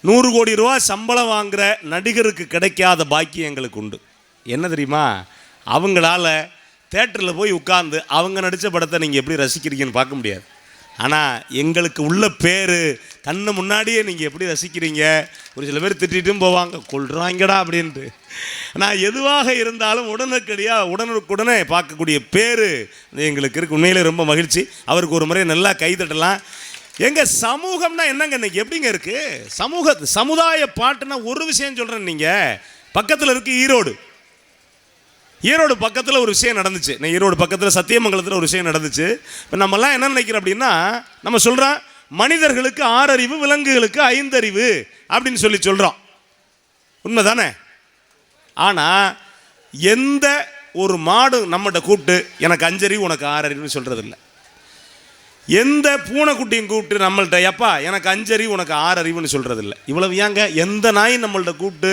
100 கோடி ரூபா சம்பளம் வாங்குகிற நடிகருக்கு கிடைக்காத பாக்கியம் எங்களுக்கு உண்டு. என்ன தெரியுமா? அவங்களால தேட்டரில் போய் உட்கார்ந்து அவங்க நடித்த படத்தை நீங்கள் எப்படி ரசிக்கிறீங்கன்னு பார்க்க முடியாது. ஆனால் எங்களுக்கு உள்ள பேர் கண்ணு முன்னாடியே நீங்கள் எப்படி ரசிக்கிறீங்க. ஒரு சில பேர் திட்டிட்டும் போவாங்க, கொள்றாங்கடா அப்படின்ட்டு. நான் எதுவாக இருந்தாலும் உடனுக்குடனே பார்க்கக்கூடிய பேர் எங்களுக்கு இருக்குது. உண்மையிலே ரொம்ப மகிழ்ச்சி. அவருக்கு ஒரு முறை நல்லா கை தட்டலாம். எங்கள் சமூகம்னா என்னங்க இன்னைக்கு எப்படிங்க இருக்குது? சமுதாய பாட்டுனா ஒரு விஷயம் சொல்கிறேன். நீங்கள் பக்கத்தில் இருக்குது ஈரோடு பக்கத்தில் ஒரு விஷயம் நடந்துச்சு. ஈரோடு பக்கத்தில் சத்தியமங்கலத்தில் ஒரு விஷயம் நடந்துச்சு. இப்போ நம்மலாம் என்ன நினைக்கிறோம் அப்படின்னா, நம்ம சொல்கிறோம் மனிதர்களுக்கு 6 அறிவு, விலங்குகளுக்கு 5 அறிவு அப்படின்னு சொல்கிறோம். உண்மை தானே? ஆனால் எந்த ஒரு மாடு நம்மகிட்ட கூப்பிட்டு எனக்கு 5 அறிவு உனக்கு 6 அறிவுன்னு சொல்கிறதில்ல. எந்த பூனைக்குட்டியும் கூப்பிட்டு நம்மள்கிட்ட எப்பா எனக்கு 5 அறிவு உனக்கு 6 அறிவுன்னு சொல்கிறதில்ல. இவ்வளவு ஏங்க எந்த நாய் நம்மள்கிட்ட கூப்பிட்டு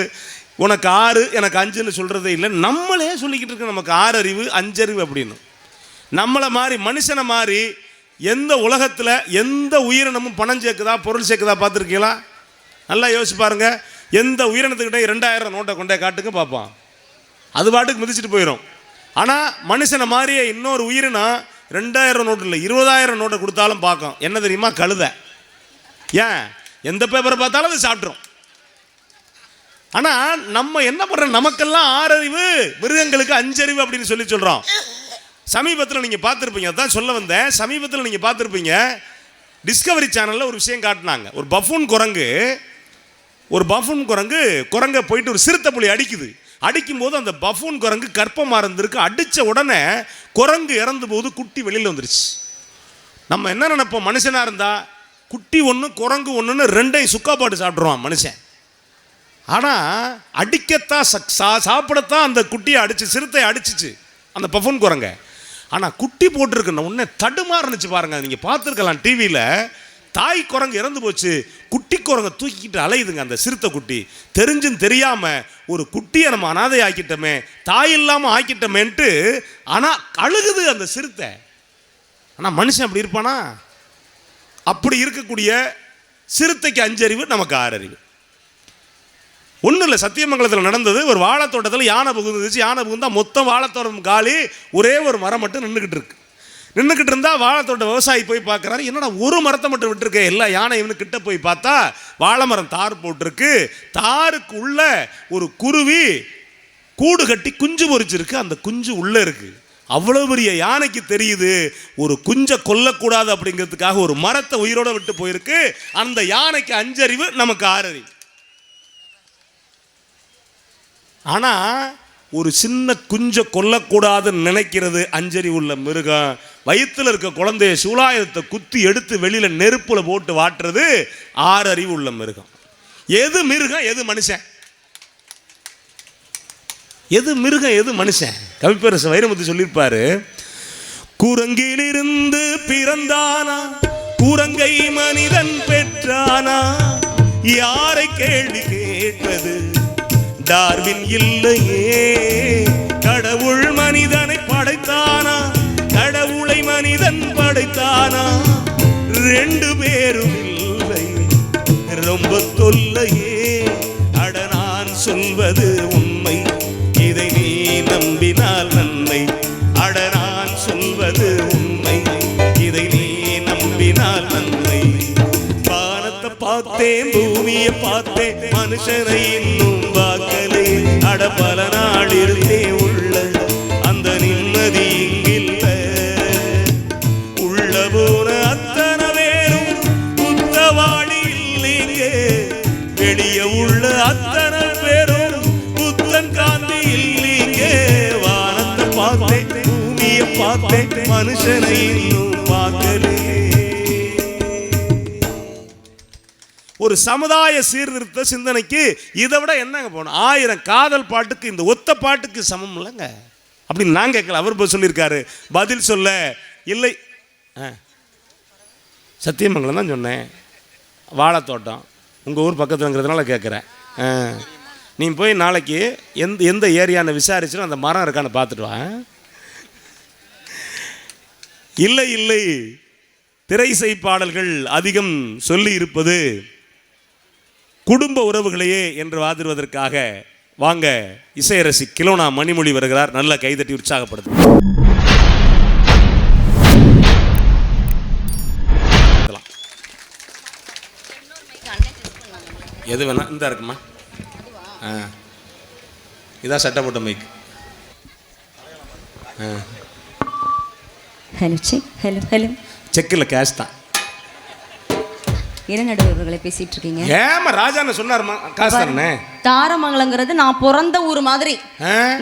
உனக்கு 6 எனக்கு 5ன்னு சொல்கிறதே இல்லை. நம்மளே சொல்லிக்கிட்டு இருக்க நமக்கு 6 அறிவு 5 அறிவு அப்படின்னு. நம்மளை மாதிரி மனுஷனை மாதிரி எந்த உலகத்தில் எந்த உயிரினமும் பணம் சேர்க்குதா பொருள் சேர்க்குதா பார்த்துருக்கீங்களா? நல்லா யோசிச்சு பாருங்க. எந்த உயிரினத்துக்கிட்ட 2000 நோட்டை கொண்டே காட்டுங்க பார்ப்போம், அது பாட்டுக்கு மிதிச்சுட்டு போயிடும். ஆனால் மனுஷனை மாதிரியே இன்னொரு உயிரினம் 2000 நோட்டு இல்லை 20,000 நோட்டை கொடுத்தாலும் பார்க்கும். என்ன தெரியுமா? கழுதை. ஏன்? எந்த பேப்பரை பார்த்தாலும் அது சாப்பிட்றோம். ஆனால் நம்ம என்ன பண்ணுறோம்? நமக்கெல்லாம் 6 அறிவு, மிருகங்களுக்கு 5 அறிவு அப்படின்னு சொல்கிறோம். சமீபத்தில் நீங்கள் பார்த்துருப்பீங்க, அதான் சொல்ல வந்தேன். சமீபத்தில் நீங்கள் பார்த்துருப்பீங்க, டிஸ்கவரி சேனலில் ஒரு விஷயம் காட்டினாங்க. ஒரு பஃபூன் குரங்கு குரங்கை போயிட்டு ஒரு சிறுத்தை புலி அடிக்கும்போது அந்த பஃபூன் குரங்கு கர்ப்பமாக இருந்திருக்கு. அடித்த உடனே குரங்கு இறந்து போது குட்டி வெளியில் வந்துருச்சு. நம்ம என்ன நினைப்போம்? மனுஷனாக இருந்தால் குட்டி ஒன்று குரங்கு ஒன்றுன்னு 2ஐயும் சுக்கா போட்டு சாப்பிட்ருவான் மனுஷன். ஆனால் அடிக்கத்தான் சாப்பிடத்தான் அந்த குட்டியை சிறுத்தை அடிச்சிச்சு அந்த பஃபூன் குரங்க. ஆனால் குட்டி போட்டிருக்குன்னு உடனே தடுமாறுனுச்சு பாருங்க. நீங்கள் பார்த்துருக்கலாம் டிவியில். தாய் குரங்கு இறந்து போச்சு, குட்டி குரங்கை தூக்கிக்கிட்டு அலையுதுங்க அந்த சிறுத்தை குட்டி. தெரிஞ்சும் தெரியாமல் ஒரு குட்டியை நம்ம அனாதை ஆக்கிட்டோமே, தாய் இல்லாமல் ஆக்கிட்டோமேன்ட்டு ஆனால் அழுகுது அந்த சிறுத்தை. ஆனால் மனுஷன் அப்படி இருப்பானா? அப்படி இருக்கக்கூடிய சிறுத்தைக்கு 5 அறிவு, நமக்கு 6 அறிவு. ஒன்றும் இல்லை, சத்தியமங்கலத்தில் நடந்தது. ஒரு வாழைத்தோட்டத்தில் யானை புகுந்துச்சு. யானை புகுந்தா மொத்தம் வாழைத்தோட்டம் காலி, ஒரே ஒரு மரம் மட்டும் நின்றுக்கிட்டு இருந்தால் வாழைத்தோட்ட விவசாயி போய் பார்க்குறாரு, என்னடா ஒரு மரத்தை மட்டும் விட்டுருக்கேன். எல்லா யானை இவனு கிட்ட போய் பார்த்தா வாழை மரம் தார் போட்டிருக்கு. தாருக்கு உள்ள ஒரு குருவி கூடு கட்டி குஞ்சு பொறிச்சிருக்கு. அந்த குஞ்சு உள்ளே இருக்குது. அவ்வளோ பெரிய யானைக்கு தெரியுது ஒரு குஞ்சை கொல்லக்கூடாது அப்படிங்கிறதுக்காக ஒரு மரத்தை உயிரோட விட்டு போயிருக்கு. அந்த யானைக்கு 5 அறிவு, நமக்கு 6 அறிவு. ஆனால் ஒரு சின்ன குஞ்சை கொல்லக்கூடாதுன்னு நினைக்கிறது 5 அறிவு உள்ள மிருகம். வயிற்றில் இருக்க குழந்தைய சூலாயுதத்தை குத்தி எடுத்து வெளியில் நெருப்பில் போட்டு வாட்டுறது 6 அறிவு உள்ள மிருகம். எது மிருகம் எது மனுஷன்? எது மிருகம் எது மனுஷன்? கவிப்பேரசு வைரமுத்து சொல்லியிருப்பாரு, குரங்கிலிருந்து பிறந்தானா குரங்கை மனிதன் பெற்றானா, யாரை கேள்வி கேட்டது டார்வின் இல்லையே. கடவுள் மனிதனை படைத்தானா, கடவுளை மனிதன் படைத்தானா, 2 பேரும் இல்லை ரொம்ப தொல்லையே. அட நான் சொல்வது உண்மை, இதை நீ நம்பினால் நன்மை. அட நான் சொல்வது உண்மை, இதை நீ நம்பினால் நன்மை. வானத்தை பார்த்தேன், பூமியை பார்த்தேன், மனுஷனை இன்னும் வாக்கலே. அட பல நாள் இருந்தே உள்ள அந்த நிம்மதி இங்கில்ல. உள்ள போன அத்தனை பேரும் குத்தவாளி இல்லைங்க, வெளியே உள்ள அத்தனை பேரும் புத்தன் காந்தி இல்லைங்க. வானத்தை பார்த்தேன், பூமியை பார்த்தேன், மனுஷனை இன்னும் வாக்கலே. ஒரு சமுதாய சீர்திருத்த சிந்தனைக்கு இதை விட என்னங்க போகணும்? 1000 காதல் பாட்டுக்கு இந்த ஒத்த பாட்டுக்கு சமம் இல்லைங்க அப்படின்னு நான் கேட்கல. அவர் போய் சொல்லியிருக்காரு, பதில் சொல்ல இல்லை. சத்தியமங்கலம் தான் சொன்னேன், வாழைத்தோட்டம் உங்கள் ஊர் பக்கத்துலங்கிறதுனால கேட்குறேன். நீ போய் நாளைக்கு எந்த ஏரியான்னு விசாரிச்சுடும் அந்த மரம் இருக்கான்னு பார்த்துட்டு வா. இல்லை திரைசை பாடல்கள் அதிகம் சொல்லி இருப்பது குடும்ப உறவுகளையே என்று வாதிடுவதற்காக வாங்க இசையரசி கிலோனா மணிமொழி வருகிறார். நல்ல கைதட்டி உற்சாகப்படுது. எது வேணா இந்த இருக்குமா? இதான் சட்டை போட்ட mic. Hello check. Hello hello செக்கில் கேஷ் தான். என்ன நடுவர்களை பேசிட்டு இருக்கீங்க? ஏமா ராஜான்னு சொன்னாருமா காசு தானே. தாரமங்கலங்கிறது நான் பிறந்த ஊர் மாதிரி.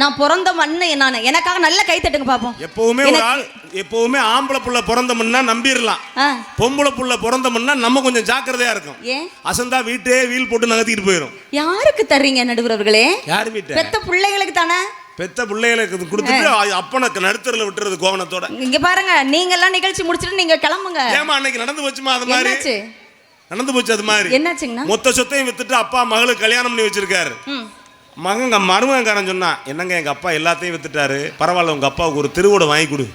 நான் பிறந்த மண்ணு. நான் எனக்காக நல்ல கை தட்டுங்க பாப்போம். எப்பவுமே ஒரு ஆள் எப்பவுமே ஆம்பளை புள்ள பிறந்த மண்ணா நம்பிடலாம். பொம்பளை புள்ள பிறந்த மண்ணா நம்ம கொஞ்சம் ஜாக்கிரதையா இருக்கும். ஏன் அசந்தா வீட்டே வீல் போட்டு நகர்த்திட்டு போயிடும். யாருக்கு தர்றீங்க நடுவர்களே? யார் வீட்டு? பெத்த பிள்ளைகளுக்கு தானே. பெத்த பிள்ளைகளுக்கு கொடுத்துட்டு அப்பனுக்கு நடுத்தரில் விட்டுறது கோவணத்தோட. இங்க பாருங்க, நீங்க எல்லாம் நிகழ்ச்சி முடிச்சிட்டு நீங்க கிளம்புங்க. ஏமா அன்னைக்கு நடந்து போச்சுமா? அது மாதிரி நடந்து போச்சு. அது மாதிரி என்னாச்சுங்கண்ணா? மொத்த சொத்தையும் வித்துட்டு அப்பா மகளுக்கு கல்யாணம் பண்ணி வச்சிருக்காரு. மகங்க மருமகன்காரன் சொன்னா, என்னங்க எங்க அப்பா எல்லாத்தையும் வித்துட்டாரு, பரவாயில்ல உங்க அப்பாவுக்கு ஒரு திருவோட வாங்கி கொடு.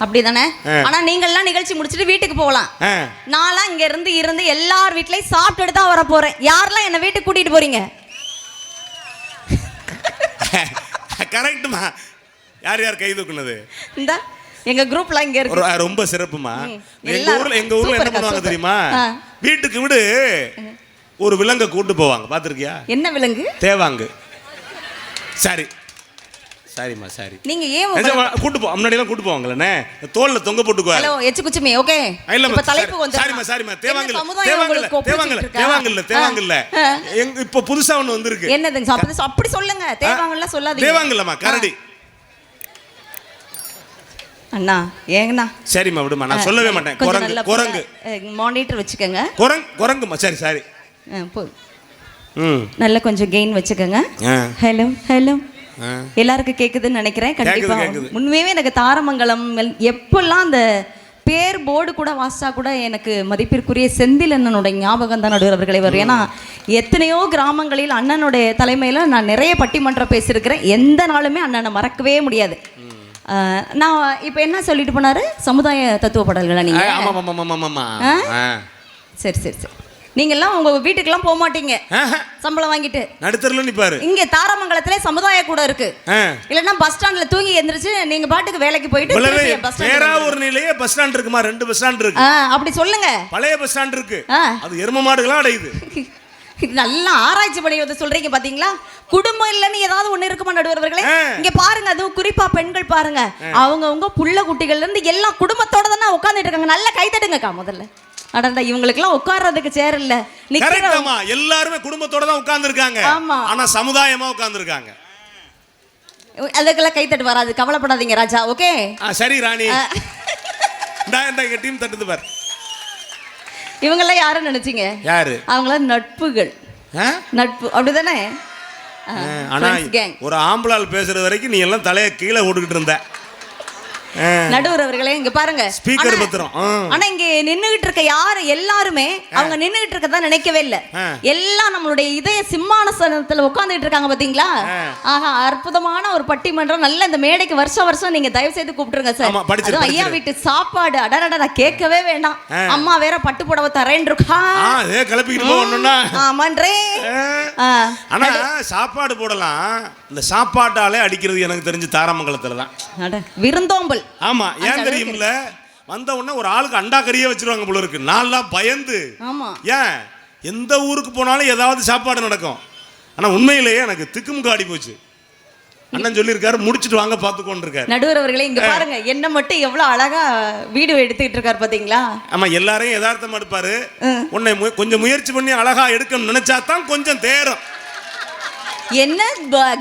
அப்படிதானே? ஆனா நீங்க எல்லாம் நிகழ்ச்சி முடிச்சிட்டு வீட்டுக்கு போகலாம். நான்லாம் இங்க இருந்து எல்லார் வீட்லயும் சாப்பிட்டுட்டு தான் வர போறேன். யாரெல்லாம் என்ன வீட்டுக்கு கூட்டிட்டு போறீங்க? கரெக்ட்மா. யார் யார் கை தூக்குனது? இந்த எங்க குரூப்ல இங்க இருக்கு. ரொம்ப சிறப்புமா. எங்க ஊர்ல என்ன பண்ணுவாங்க தெரியுமா? வீட்டுக்கு விடு ஒரு விலங்கை கூட்டு போவாங்க. பாத்துருக்கியா? என்ன விலங்கு? தேவாங்கு. சரி சரிம்மா சரி. நீங்க ஏன் கூட்டு போ? முன்னாடி எல்லாம் கூட்டு போவாங்கலனே, தோல்ல தொங்க போட்டுக்குவாங்க. ஹலோ எச்சு குச்சுமே. ஓகே இப்ப தலைப்பு வந்து சரிம்மா சரிம்மா. தேவாங்கல்ல இப்ப புதுசா ஒன்னு வந்திருக்கு. என்னதுங்க? அப்படி சொல்லுங்க. தேவாங்கல்ல சொல்லாதீங்க. தேவாங்கல்லமா கரடி. அண்ணா ஏங்கண்ணா. சரிம்மா விடுமா, நான் சொல்லவே மாட்டேன். குரங்கு மானிட்டர் வச்சுக்கோங்க. குரங்குமா. சரி சரி நல்ல கொஞ்சம் கெயின் வச்சுக்கோங்க. ஹலோ ஹலோ எல்லாருக்கும் கேக்குதுன்னு நினைக்கிறேன். கண்டிப்பா உண்மையாவே எனக்கு தாரமங்கலம் எப்பெல்லாம் அந்த பேர் போர்டு கூட வாசிச்சா கூட எனக்கு மதிப்பிற்குரிய செந்தில் அண்ணனோட ஞாபகம் தான் நடுவர்களே வரும். ஏன்னா எத்தனையோ கிராமங்களில் அண்ணனுடைய தலைமையில் நான் நிறைய பட்டிமன்றம் பேசியிருக்கிறேன். எந்த நாளுமே அண்ணனை மறக்கவே முடியாது. நான் இப்போ என்ன சொல்லிட்டு போனாரு? சமுதாய தத்துவ பாடல்களா நீங்க? சரி சரி சரி. நீங்க எல்லாம் உங்க வீட்டுக்கெல்லாம் போக மாட்டீங்க சம்பளம் வாங்கிட்டு. நடுத்தரல நிப்பாரு. இங்க தாரமங்கலத்திலே சமுதாய கூட இருக்கு. இல்லன்னா பஸ் ஸ்டாண்ட்ல தூங்கி எந்திரிச்சு நீங்க பாட்டுக்கு வேலைக்கு போயிட்டு பஸ் ஸ்டாண்ட் ஒரு நிலையே பஸ் ஸ்டாண்ட் இருக்குமா? 2 பஸ் ஸ்டாண்ட் இருக்கு. அப்படி சொல்லுங்க. பழைய பஸ் ஸ்டாண்ட் இருக்கு. அது எரும மாடுகளா அடையுது. நல்லா ஆராய்ச்சி பண்ணி வந்து சொல்றீங்க பாத்தீங்களா? குடும்பம் இல்லன்னு ஏதாவது ஒண்ணு இருக்குமா நடுவர்களே? இங்க பாருங்க, அதுவும் குறிப்பா பெண்கள் பாருங்க, அவங்க புள்ள குட்டிகள்ல இருந்து எல்லாம் குடும்பத்தோட தானே உட்கார்ந்துட்டு இருக்காங்க. நல்லா கை தட்டுங்கக்கா முதல்ல. அடடா இவங்களுக்கு எல்லாம் உட்கார்றதுக்கு சேர் இல்ல. கரெக்டாமா, எல்லாரும் குடும்பத்தோட தான் உட்கார்ந்து இருக்காங்க. ஆனா சமுதாயமா உட்கார்ந்து இருக்காங்க. அதுக்கெல்லாம் கை தட்டு வராது, கவலைப்படாதீங்க ராஜா. ஓகே சரி ராணி. இந்த டீம் தட்டுது பார். இவங்கெல்லாம் யாரும் நினைச்சீங்க? யாரு? அவங்களாம் நட்புகள். நட்பு அப்படிதானே? ஆனா ஒரு ஆம்பளால் பேசுற வரைக்கும் நீ எல்லாம் தலையை கீழே ஓட்டுக்கிட்டு இருந்த. நடுவர் அவர்களே இங்க பாருங்க, ஸ்பீக்கர் பத்திரம். ஆனா இங்க நின்னுகிட்டு இருக்க யாரு எல்லாருமே அவங்க நின்னுகிட்டு இருக்கதா நினைக்கவே இல்ல. எல்லாம் நம்மளுடைய இதய சிம்மாசனத்துல உட்கார்ந்துட்டு இருக்காங்க பாத்தீங்களா? ஆஹா, அற்புதமான ஒரு பட்டிமன்றம். நல்ல இந்த மேடைக்கு வருஷம் வருஷம் நீங்க தயவு செய்து கூப்பிட்டுருங்க சார். ஐயா வீட்டு சாப்பாடு அடடடா கேட்கவே வேண்டாம். அம்மா வேற பட்டு புடவை தரேன் இருக்கா. ஆமான்றே. ஆனா சாப்பாடு போடலாம். இந்த சாப்பாட்டாலே அடிக்கிறது எனக்கு தெரிஞ்சு தாரமங்கலத்துல தான் விருந்தோம்பல். ஆமா, ஏன் தெரியும்ல? வந்த உடனே ஒரு ஆளுக்கு அண்டா கறியே வச்சிருவாங்க போல இருக்கு. நான்லாம் பயந்து. ஆமா, ஏன் எந்த ஊருக்கு போனாலும் ஏதாவது சாப்பாடு நடக்கும். ஆனா உண்மையிலேயே எனக்கு திக்குமுக்காடி போச்சு. அண்ணன் சொல்லியிருக்காரு, முடிச்சிட்டு வாங்க பார்த்துக்கொண்டு இருக்காரு. நடுவர் அவர்களே இங்க பாருங்க, என்ன மட்டும் எவ்வளவு அழகா வீடியோ எடுத்துக்கிட்டு இருக்காரு பாத்தீங்களா? ஆமா, எல்லாரையும் யதார்த்தமா எடுப்பாரு. உன்னை கொஞ்சம் முயற்சி பண்ணி அழகா எடுக்கணும்னு நினைச்சா தான் கொஞ்சம் தேரும். என்ன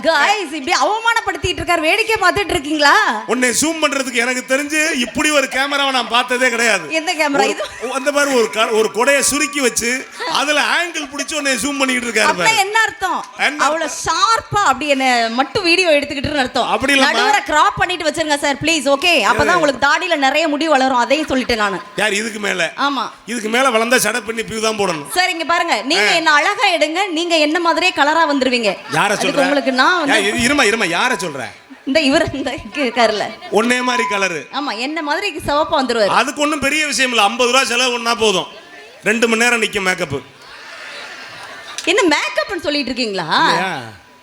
गाइस இப்படி அவமானப்படுத்திட்டு இருக்கார், வேடிக்கை பார்த்துட்டு இருக்கீங்களா? உன்னை ஜூம் பண்றதுக்கு எனக்கு தெரிஞ்சு இப்படி ஒரு கேமராவை நான் பார்த்ததே கிடையாது. எந்த கேமரா இது? அந்த மாதிரி ஒரு கொடைய சுருக்கி வச்சு அதுல ஆங்கிள் பிடிச்சு உன்னை ஜூம் பண்ணிட்டு இருக்காரு. அப்ப என்ன அர்த்தம்? அவ்வளவு ஷார்ப்பா அப்படி என்ன மட்டும் வீடியோ எடுத்துக்கிட்டுன்னு அர்த்தம். அப்படி இல்ல, நடுவர கிராப் பண்ணிட்டு வச்சிருங்க சார் ப்ளீஸ். ஓகே, அப்பதான் உங்களுக்கு தாடியில நிறைய முடி வளரும். அதையும் சொல்லிட்டேன் நான். யார் இதுக்கு மேல? ஆமா, இதுக்கு மேல வளர்ந்தா சட பண்ணி பியூ தான் போடணும். சார் இங்க பாருங்க, நீங்க என்ன அழகா எடுங்க, நீங்க என்ன மாதிரியே கலரா வந்துருவீங்க. யார சொல்ற? உங்களுக்கு நான் இருமா யார சொல்ற? இந்த இவர் இந்த இருக்காருல ஒண்ணே மாதிரி கலர். ஆமா, என்ன மாதிரி சிவப்பா வந்துருவாரு. அதுக்கு ஒண்ணும் பெரிய விஷயம் இல்ல. 50 ரூபாய் செலவு பண்ணா போதும். 2 மணி நேரம் நிக்கும் மேக்கப். என்ன மேக்கப்னு சொல்லிட்டு இருக்கீங்களா? இல்லையா?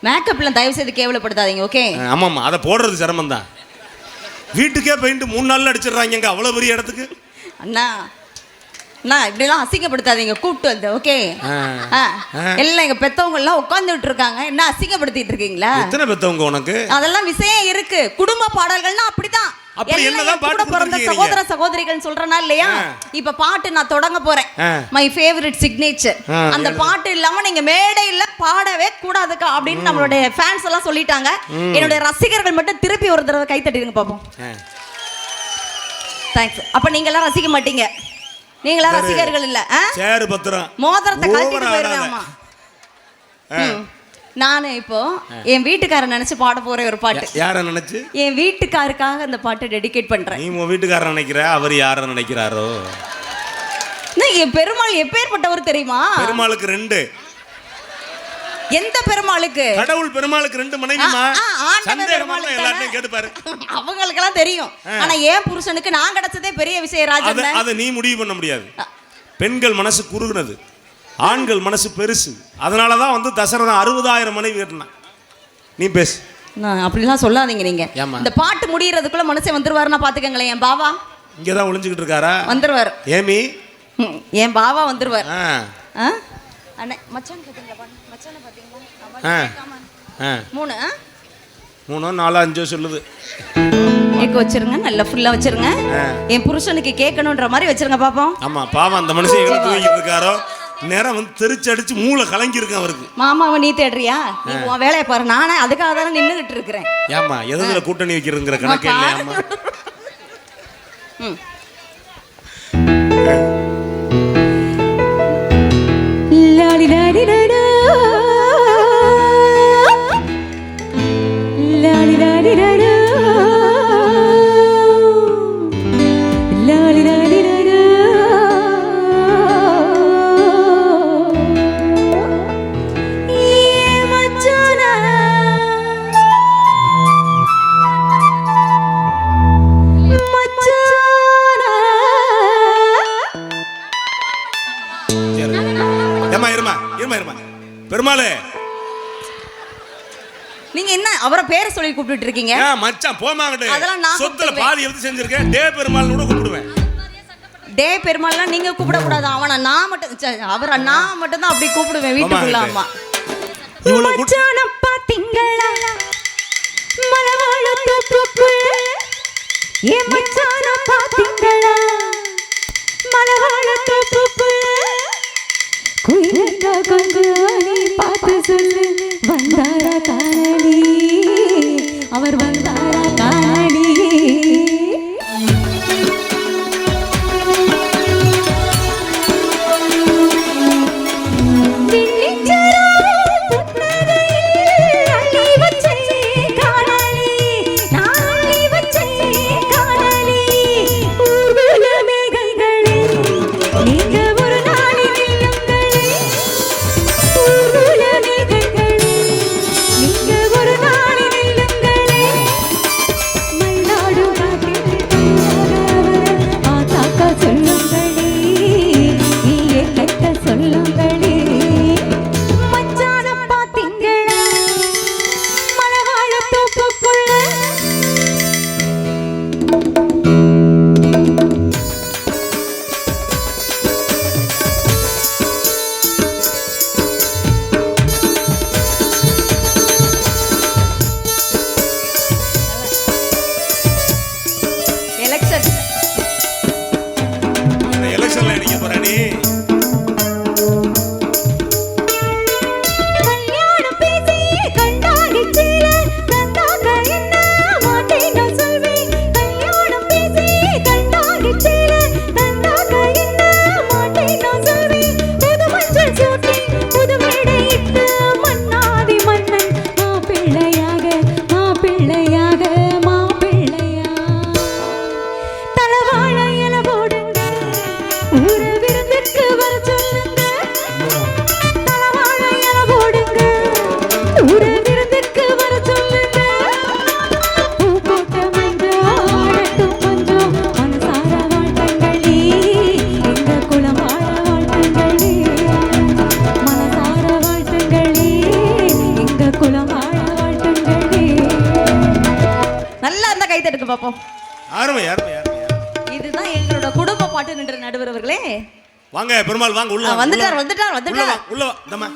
மேக்கப்ல தயவு செய்து கேவலப்படுத்தாதீங்க. ஓகே. ஆமாம்மா, அதை போடுறது சிரமம் தான். வீட்டுக்கே பெயிண்ட் 3 நாள்ல அடிச்சிடுறாங்க அவ்வளோ பெரிய இடத்துக்கு. அண்ணா அண்ணா இப்படிலாம் அசிங்கப்படுத்தாதீங்க கூப்பிட்டு வந்து. ஓகே. எல்லாம் எங்க பெத்தவங்க எல்லாம் உட்காந்துட்டு இருக்காங்க, என்ன அசிங்கப்படுத்திட்டு இருக்கீங்களா? எத்தனை பெத்தவங்க உனக்கு? அதெல்லாம் விஷயம் இருக்கு. குடும்ப பாடல்கள்னா அப்படிதான். அப்படி என்னதான் பாட்டு பிறந்த சகோதர சகோதரிகள் சொல்றனா இல்லையா? இப்ப பாட்டு நான் தொடங்க போறேன். My favourite signature. அந்த பாட்டு இல்லாம நீங்க மேடையில பாடவே கூடாதுக்கா அப்படின்னு நம்மளுடைய ஃபேன்ஸ் எல்லாம் சொல்லிட்டாங்க. என்னுடைய ரசிகர்கள் மட்டும் திருப்பி ஒரு தடவை கை தட்டிடுங்க பாப்போம். தேங்க்ஸ். அப்ப நீங்க எல்லாம் ரசிக்க மாட்டீங்க. நீங்களா ரசிகர்கள் இல்ல. சேர் பத்திரம் மோதிரத்தை கழட்டிட்டு போயிருவேன். ஆமா. நானு இப்போ என் வீட்டுக்காரன் நினைச்சு பாட போற ஒரு பாட்டு. யார நினைச்சு? என் வீட்டுக்காருக்காக அந்த பாட்டை டெடிகேட் பண்றேன். நீ உன் வீட்டுக்காரன் நினைக்கிற, அவர் யார நினைக்கிறாரோ? என் பெருமாள் எப்பேற்பட்டவர் தெரியுமா? பெருமாளுக்கு 2. எந்த பெருமாளுக்கு? கடவுள் பெருமாளுக்கு 2 மனைவிமா. சந்தேகமா எல்லாத்தையும் கேட்டு பாரு. அவங்களுக்கு எல்லாம் தெரியும். ஆனா ஏன் புருஷனுக்கு நான் கிடைச்சதே பெரிய விஷயம் ராஜன். அதை நீ முடிவு பண்ண முடியாது. பெண்கள் மனசு குறுகுனது, ஆண்கள் மனசு பெருசு. அதனால தான் வந்து தசரதன் 60,000 மனைவி கட்டினான். நீ பேசு. அப்படிலாம் சொல்லாதீங்க நீங்க. இந்த பாட்டு முடியறதுக்குள்ள மனசே வந்துருவாருன்னா பாத்துக்கங்களேன். என் பாவா இங்கே தான் ஒளிஞ்சுக்கிட்டு இருக்காரா? வந்துருவார். ஏமி என் பாவா வந்துருவார். அண்ணே மச்சான் கேட்டீங்களா? மச்சானை பாத்தீங்களா? 3 4 5 சொல்லுது. கேக்க வச்சிருங்க, நல்லா ஃபுல்லா வச்சிருங்க. என் புருஷனுக்கு கேட்கணுன்ற மாதிரி வச்சிருங்க பாப்போம். ஆமா, பாவம் அந்த மனுஷன் எங்க தூங்கிட்டு இருக்காரோ, நேரம் வந்து தெரிச்சு அடிச்சு மூளை கலங்கி இருக்கு அவருக்கு. மாமாவை நீ தேடுறியா? நீ உன் வேலையை பாரு. நானே அதுக்காக தான் நின்றுகிட்டு இருக்கிறேன். ஏமா எதுல கூட்டணி வைக்கிறதுங்கிற கணக்கு இல்லையாமா? பெருமாளே, நீங்க என்ன அவரை பேரை சொல்லி கூப்பிட்டு இருக்கீங்க? மச்சான் போமாங்கடே. அதெல்லாம் நான் சொத்துல பாதி எடுத்து செஞ்சிருக்கேன். டே பெருமாள் கூட கூப்பிடுவேன். டே பெருமாள்னா நீங்க கூப்பிட கூடாது. அவனை நான் மட்டும், அவரை நான் மட்டும் தான் அப்படி கூப்பிடுவேன் வீட்டுக்குள்ள. அம்மா மச்சான பாத்தீங்களா மலவாழ தோப்புக்குள்ள? ஏ மச்சான பாத்தீங்களா மலவாழ தோப்புக்குள்ள? குயிலங்க கொஞ்சம் பார்த்து சொல்லு, வந்தாரா காணடி, அவர் வந்தாரா காணடி. பாப்போம். அருமை அருமை அருமை. இதுதான் எங்களோட குடும்ப பாட்டு நின்ற நடுவர் அவர்களே. வாங்க பெருமாள் வாங்க உள்ள. வந்துட்டார். உள்ள வா. தம்மா.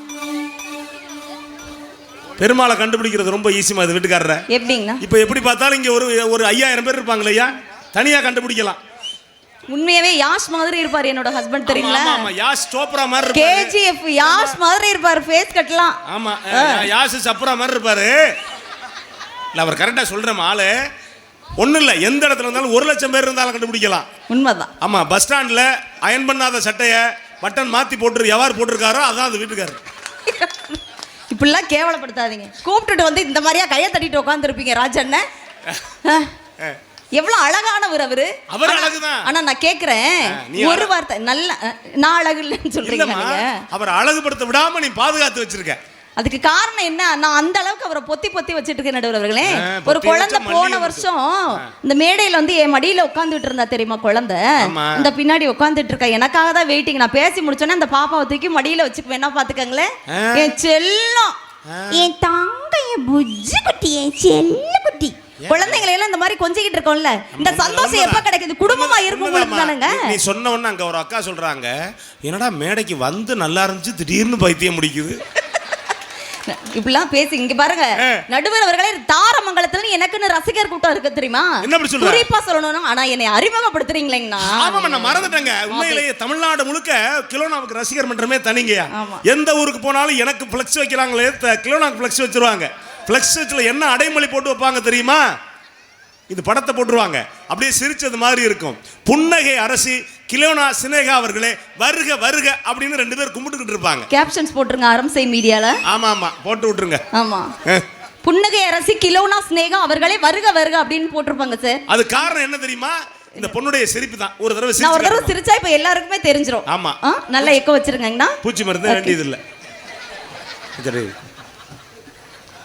பெருமாளை கண்டுபிடிக்கிறது ரொம்ப ஈஸிமா இது வீட்டுக்காரரை. எப்படிங்கண்ணா? இப்போ எப்படி பார்த்தாலும் இங்க ஒரு 5000 பேர் இருப்பாங்க இல்லையா? தனியா கண்டுபிடிக்கலாம். உண்மையாவே யாஷ் மாதிரி இருப்பார் என்னோட ஹஸ்பண்ட் தெரியுங்களா? ஆமா யாஷ் சோப்ரா மாதிரி இருப்பாரு. KGF யாஷ் மாதிரி இருப்பார் ஃபேஸ் கட்லாம். ஆமா யாஷ் சப்ரா மாதிரி இருப்பாரு. இல்ல அவர் கரெக்டா சொல்றேன் ஆளு. ஒன்றும் இல்லை, எந்த இடத்துல இருந்தாலும் 1,00,000 பேர் இருந்தாலும் கண்டுபிடிக்கலாம். உண்மைதான். ஆமாம், பஸ் ஸ்டாண்டில் அயன் பண்ணாத சட்டையை பட்டன் மாற்றி போட்டு எவ்வாறு போட்டிருக்காரோ அதான் அது வீட்டுக்காரர். இப்படிலாம் கேவலப்படுத்தாதீங்க. கூப்பிட்டுட்டு வந்து இந்த மாதிரியா கையை தட்டிட்டு உட்காந்துருப்பீங்க ராஜண்ண. எவ்வளவு அழகானவர் அவரு. அவர் அழகுதான். ஆனா நான் கேக்குறேன் ஒரு வார்த்தை, நல்ல நான் அழகு இல்லைன்னு சொல்றீங்க நீங்க. அவர் அழகுபடுத்த விடாம நீ பாதுகாத்து வச்சிருக்க. அதுக்கு காரணம் என்ன? நான் அந்த அளவுக்கு அவரை பொத்தி வச்சுட்டு இருக்கேன் நடுவர் அவர்களே. ஒரு குழந்தை போன வருஷம் இந்த மேடையில வந்து என் மடியில உட்காந்துட்டு இருந்தா தெரியுமா குழந்தை. இந்த பின்னாடி உட்காந்துட்டு இருக்கா, எனக்காக தான் வெயிட்டிங். நான் பேசி முடிச்சோன்னே அந்த பாப்பாவை தூக்கி மடியில வச்சுக்க வேணா பாத்துக்கங்களேன். என் செல்லம், என் தங்க, என் புஜ்ஜி குட்டி, என் செல்ல குட்டி. குழந்தைங்களை எல்லாம் இந்த மாதிரி கொஞ்சிக்கிட்டு இருக்கோம்ல, இந்த சந்தோஷம் எப்ப கிடைக்குது? குடும்பமா இருக்கும் தானுங்க. நீ சொன்ன உடனே அங்க ஒரு அக்கா சொல்றாங்க, என்னடா மேடைக்கு வந்து நல்லா இருந்துச்சு திடீர்னு பைத்தியம் முடிக்குது. இப்படிலாம் பேசி இங்க பாருங்க நடுவர் அவர்களே. தாரமங்கலத்துல எனக்குன்னு ரசிகர் கூட்டம் இருக்கு தெரியுமா? குறிப்பா சொல்லணும். ஆனா என்னை அறிமுகப்படுத்துறீங்களேங்கண்ணா. ஆமா நான் மறந்துட்டேங்க. உண்மையிலேயே தமிழ்நாடு முழுக்க கிலோனாவுக்கு ரசிகர் மன்றமே தனிங்கயா. எந்த ஊருக்கு போனாலும் எனக்கு பிளக்ஸ் வைக்கிறாங்களே, கிலோனாவுக்கு பிளக்ஸ் வச்சிருவாங்க. பிளக்ஸ் வச்சுல என்ன அடைமொழி போட்டு வைப்பாங்க தெரியுமா? இது படத்தை போட்டுருவாங்க, அப்படியே சிரிச்சது மாதிரி இருக்கும். புன்னகை அரசி கிலோனா சினேகா அவர்களே வருக வருக அப்படின்னு 2 பேர் கும்பிட்டுக்கிட்டு இருப்பாங்க. கேப்ஷன்ஸ் போட்டுருங்க அரம்சை மீடியால. ஆமா ஆமா போட்டு விட்டுருங்க. ஆமா, புன்னகை அரசி கிலோனா சினேகா அவர்களே வருக வருக அப்படின்னு போட்டிருப்பாங்க சார். அது காரணம் என்ன தெரியுமா? இந்த பொண்ணுடைய சிரிப்பு தான். ஒரு தடவை சிரிச்சா இப்ப எல்லாருக்குமே தெரிஞ்சிரும். ஆமா, நல்லா எக்க வச்சிருங்கண்ணா. பூச்சி மருந்து வேண்டியது இல்ல.